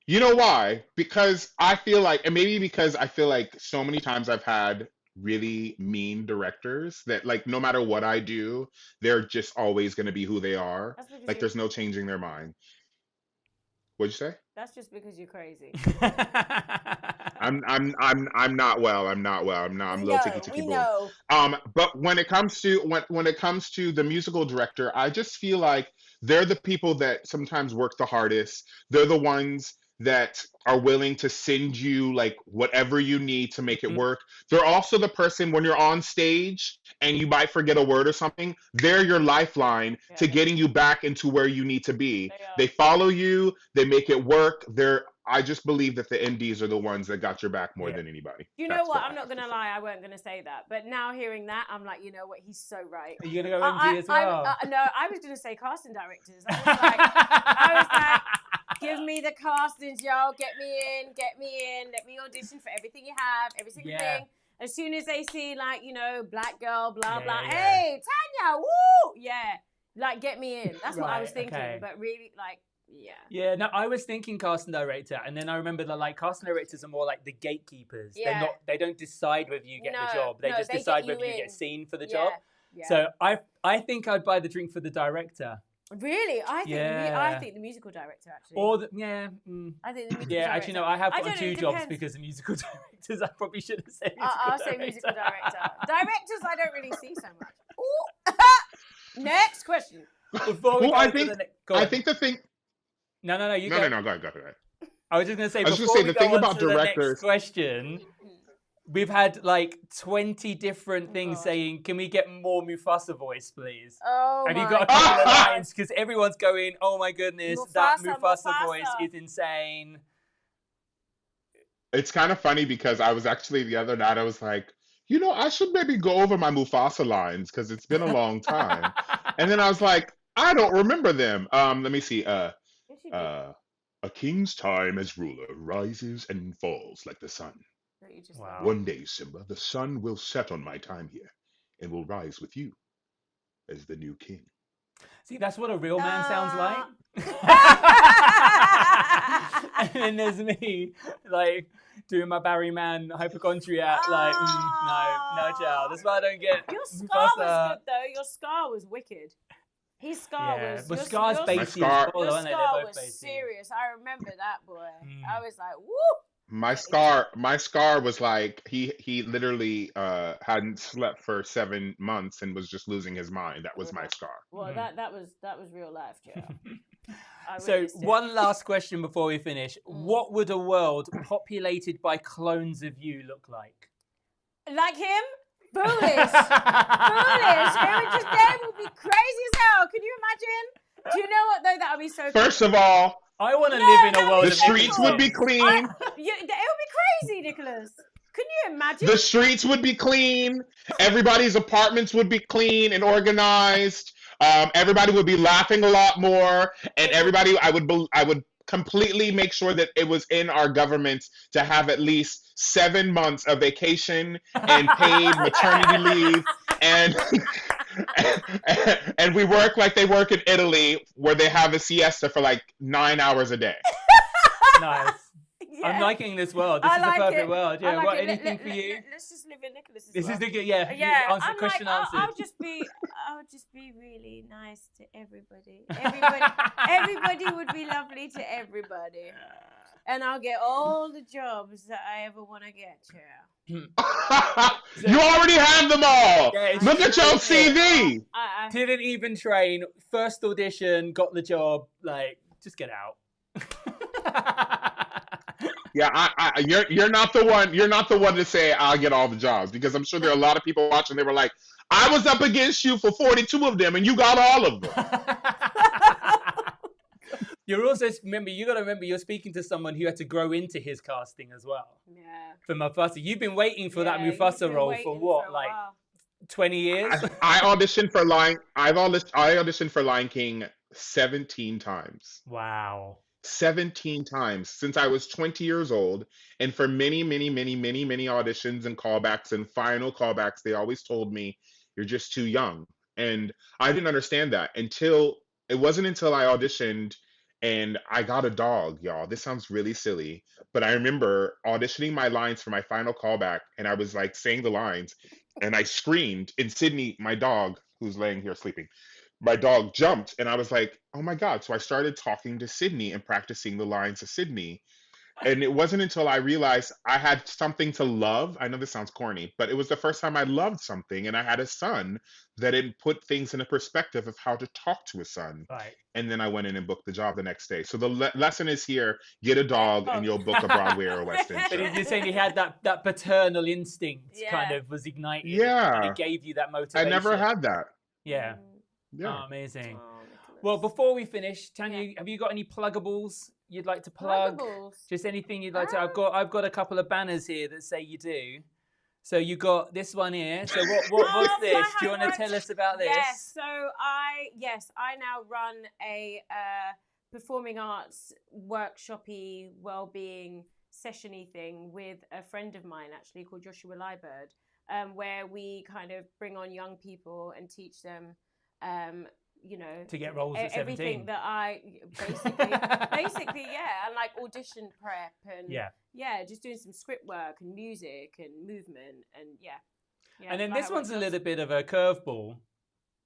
you know why? Because I feel like, and maybe because I feel like so many times I've had really mean directors that like no matter what I do, they're just always going to be who they are. Like there's no changing their mind. What'd you say? That's just because you're crazy. I'm not well. I'm a little ticky boom. But when it comes to when it comes to the musical director, I just feel like they're the people that sometimes work the hardest. They're the ones that are willing to send you like whatever you need to make it work. They're also the person when you're on stage and you might forget a word or something, they're your lifeline to getting you back into where you need to be. They follow you, they make it work. I just believe that the MDs are the ones that got your back more than anybody. You know what? I'm not going to lie. I weren't going to say that. But now hearing that, I'm like, you know what? He's so right. Are you going to go MD as well? No, I was going to say casting directors. I was like, give me the castings, y'all. Get me in. Let me audition for everything you have, every single thing. As soon as they see, like, black girl, blah, blah. Hey, Tanya, woo! Yeah. Like, get me in. That's what I was thinking. Okay. But really, like, yeah, no, I was thinking casting director, and then I remember that like casting directors are more like the gatekeepers. Yeah. They don't decide whether you get the job. They just decide whether you get seen for the job. Yeah. So I think I'd buy the drink for the director. Really? I think the musical director actually. Or I think the musical director. Actually no, I have gotten two jobs because of musical directors. I probably should have said I'll say musical director. Directors I don't really see so much. Ooh. Next question. Before we I think the thing. No, you go. No, go ahead. I was just going to say, before we go on to the next question, we've had like 20 different things saying, can we get more Mufasa voice, please? And you've got a couple of lines, because everyone's going, oh my goodness, that Mufasa voice is insane. It's kind of funny because I was actually the other night, I was like, I should maybe go over my Mufasa lines because it's been a long time. And then I was like, I don't remember them. Let me see. A king's time as ruler rises and falls like the sun. Wow. One day, Simba, the sun will set on my time here and will rise with you as the new king. See, that's what a real man sounds like. And then there's me, like, doing my Barry Man hypochondriac, like, no, child. That's why I don't get. Your scar was good, though. Your scar was wicked. His scar was. But Scar's bassy. Your scar was serious. I remember that, boy. I was like, woo! My scar was like he literally hadn't slept for 7 months and was just losing his mind. That was my scar. Well, that was real life, Joe. I So witnessed it. one last question before we finish. What would a world populated by clones of you look like? Like him? Foolish. Foolish. They would be crazy as hell. Can you imagine? Do you know what though? That would be so cool. First of all, I want to live in a world the of streets would be everything. clean. It would be crazy, Nicholas. Can you imagine? The streets would be clean. Everybody's apartments would be clean and organized. Everybody would be laughing a lot more, and everybody, I would completely make sure that it was in our government to have at least 7 months of vacation and paid maternity leave, and and we work like they work in Italy, where they have a siesta for like 9 hours a day. Nice. Yeah. I'm liking this world. This I is the like perfect it. world. I Yeah. like What? it. Anything for you? Let's just live in Nicholas's This is world. the good. Yeah. Yeah, Answer, I'm question like, answered. I'll just be really nice to everybody. Everybody would be lovely to everybody, and I'll get all the jobs that I ever want to get. You already have them all. Yeah, Look at your CV. Didn't even train. First audition, got the job. Like, just get out. Yeah, you're not the one. You're not the one to say I'll get all the jobs, because I'm sure there are a lot of people watching. They were like, I was up against you for 42 of them, and you got all of them. You're also you got to remember you're speaking to someone who had to grow into his casting as well. Yeah. For Mufasa, you've been waiting for that you've Mufasa been role waiting for what, a like while. 20 years? I auditioned for Lion. I auditioned for Lion King 17 times. Wow. 17 times since I was 20 years old. And for many auditions and callbacks and final callbacks, they always told me, you're just too young. And I didn't understand that it wasn't until I auditioned and I got a dog, y'all. This sounds really silly, but I remember auditioning my lines for my final callback, and I was like saying the lines, and I screamed, and Sydney, my dog, who's laying here sleeping, my dog jumped, and I was like, oh my God. So I started talking to Sydney and practicing the lines of Sydney. And it wasn't until I realized I had something to love. I know this sounds corny, but it was the first time I loved something, and I had a son that it put things in a perspective of how to talk to a son. Right. And then I went in and booked the job the next day. So the lesson is here: get a dog, and you'll book a Broadway or a West End But show. you're saying he had that paternal instinct Yeah. kind of was ignited. Yeah. And it gave you that I motivation. never had that. Yeah. Yeah. Oh, amazing. Oh, Well, before we finish, Tanya, have you got any pluggables you'd like to plug? Pluggables. Just anything you'd like to. I've got a couple of banners here that say you do. So you got this one here. So what's Oh, this? my Do you want to heart. tell us about this? Yes, so I now run a performing arts workshopy well-being sessiony thing with a friend of mine actually called Joshua Liebird, where we kind of bring on young people and teach them To get roles at 17. everything that I basically and like audition prep and just doing some script work and music and movement and And then like this how one's it a does. little bit of a curveball.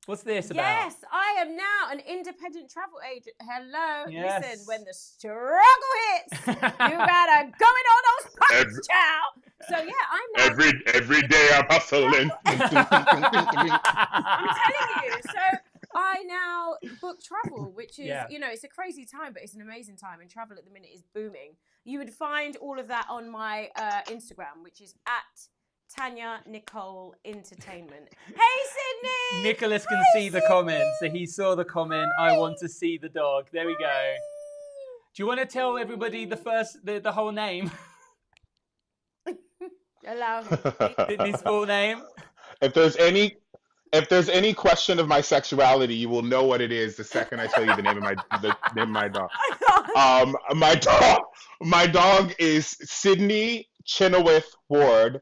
What's this about? Yes, I am now an independent travel agent. Hello. Yes. Listen, when the struggle hits, you gotta go in all those pockets, child. So yeah, I'm now Every day I'm hustling. I'm telling you. So I now book travel, which is, it's a crazy time, but it's an amazing time. And travel at the minute is booming. You would find all of that on my Instagram, which is at Tanya Nicole Entertainment. Hey, Sydney! Nicholas can see the comment. So he saw the comment, I want to see the dog. There we go. Do you want to tell everybody the whole name? Allow him. His full name? If there's any question of my sexuality, you will know what it is the second I tell you the name of my dog. My dog is Sydney Chenoweth Ward.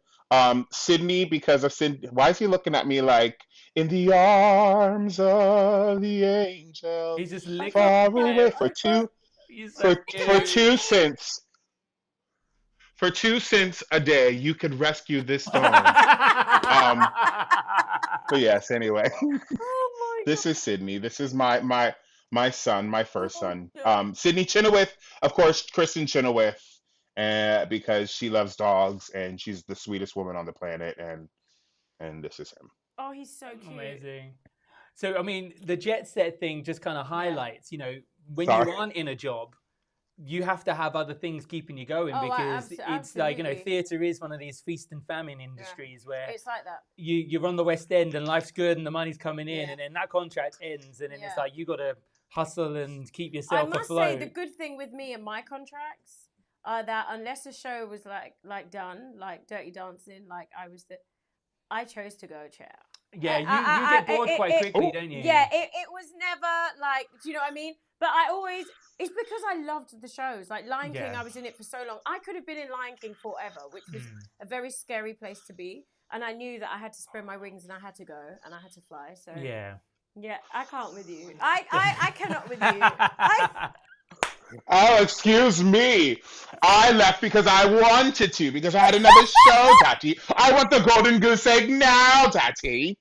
Sydney, because of Sydney. Why is he looking at me like in the arms of the angel? He's just licking far away for 2 cents. For 2 cents a day, you could rescue this dog. But yes, anyway. This is Sydney. This is my son, my first son. Sydney Chenoweth, of course, Kristen Chenoweth, because she loves dogs and she's the sweetest woman on the planet, and this is him. Oh, he's so cute. Amazing. So, I mean, the jet set thing just kind of highlights, when Sorry. you aren't in a job, you have to have other things keeping you going because it's like, you know, theatre is one of these feast and famine industries where it's like that. You're on the West End and life's good and the money's coming in and then that contract ends and then it's like you got to hustle and keep yourself afloat. I must say the good thing with me and my contracts are that unless a show was like done, like Dirty Dancing, like I chose to go chair. Yeah, you get bored quite quickly, don't you? Yeah, it was never like, do you know what I mean? But it's because I loved the shows. Like Lion King, I was in it for so long. I could have been in Lion King forever, which was a very scary place to be. And I knew that I had to spread my wings and I had to go and I had to fly. So yeah, I can't with you. I cannot with you. Oh, excuse me. I left because I wanted to, because I had another show, Tati. I want the golden goose egg now, Tati.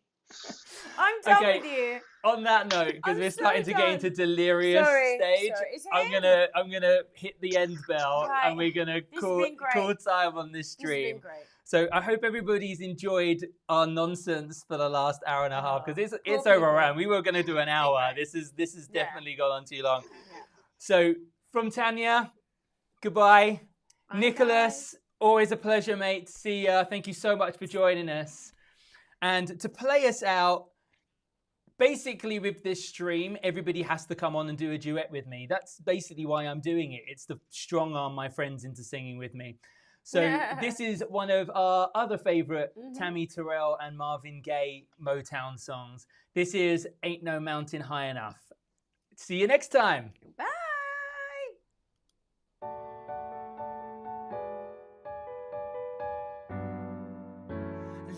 I'm done with you. On that note, because we're starting to get into delirious stage, I'm gonna hit the end bell and we're gonna call time on this stream. So I hope everybody's enjoyed our nonsense for the last hour and a half because it's overrun. We were gonna do an hour. This is definitely gone on too long. So from Tanya, goodbye. Nicholas, always a pleasure, mate. See ya. Thank you so much for joining us. And to play us out, basically with this stream, everybody has to come on and do a duet with me. That's basically why I'm doing it. It's to strong arm my friends into singing with me. So this is one of our other favorite Tammy Terrell and Marvin Gaye Motown songs. This is Ain't No Mountain High Enough. See you next time. Bye.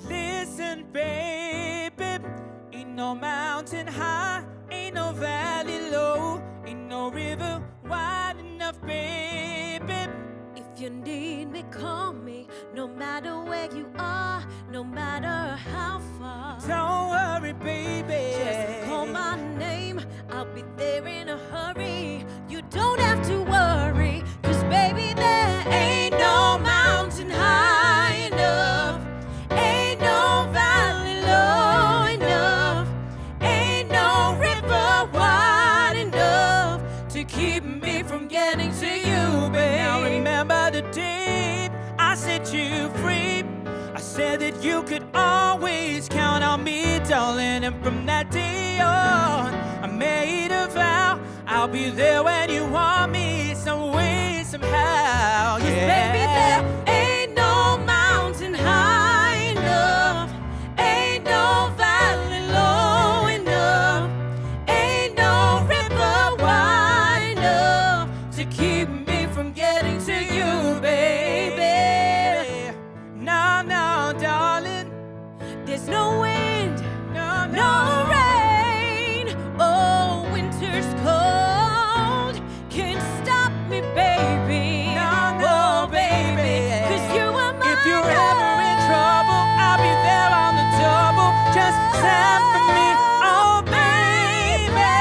Listen, baby, ain't no mountain high, ain't no valley low, ain't no river wide enough, baby. If you need me, call me, no matter where you are, no matter how far. Don't worry, baby, just call my name, I'll be there in a hurry. You don't have to worry, 'cause baby, there ain't no mountain high enough, ain't no valley low enough, ain't no river wide enough to keep me from getting to you, babe. Now remember the day I set you free. I said that you could always count on me, darling. And from that day on, I made a vow I'll be there when you want me, some way, somehow. Cause baby, there ain't no mountain high enough, ain't no valley low enough, ain't no river wide enough to keep me from getting to you, baby. No, darling, there's no wind, no rain, oh, winter's cold can't stop me, baby. No, baby, 'cause you are my if you're ever in trouble, I'll be there on the double. Just send for me, oh baby.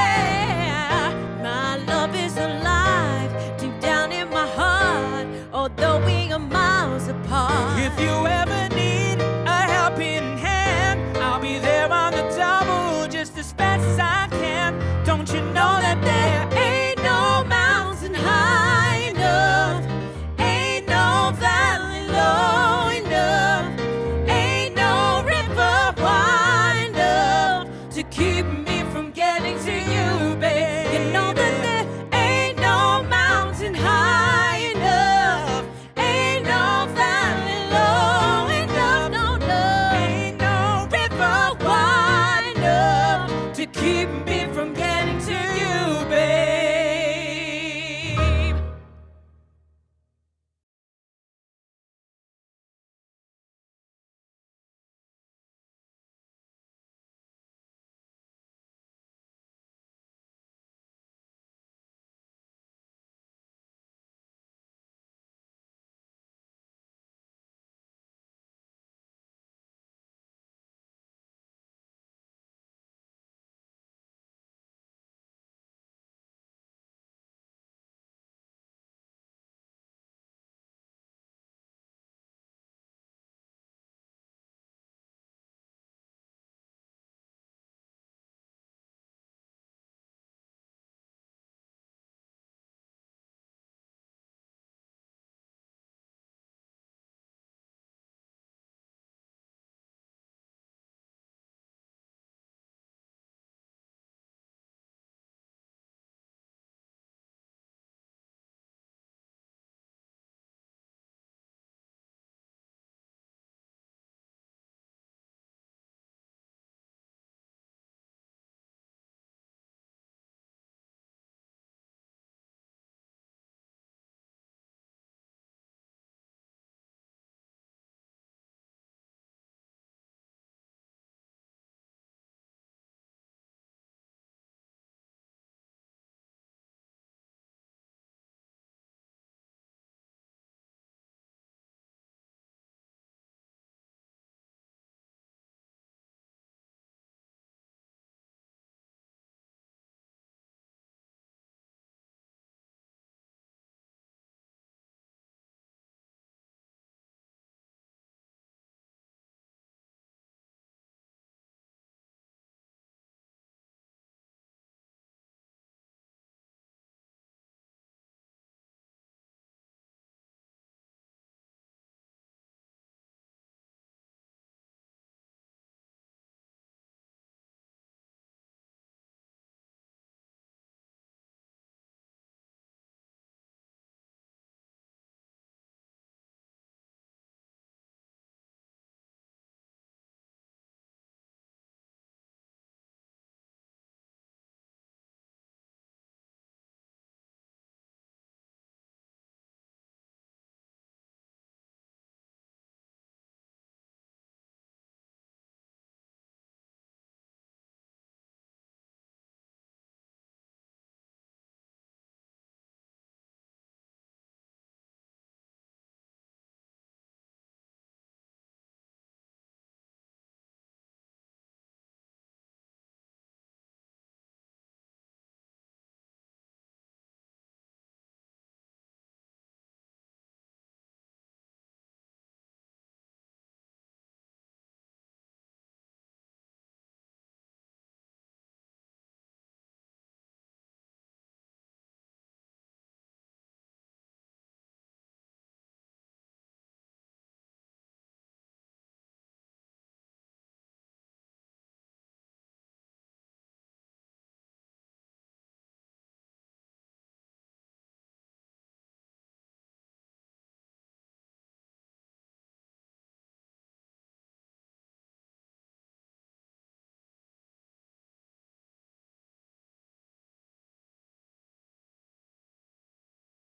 My love is alive deep down in my heart, although we are miles apart. If you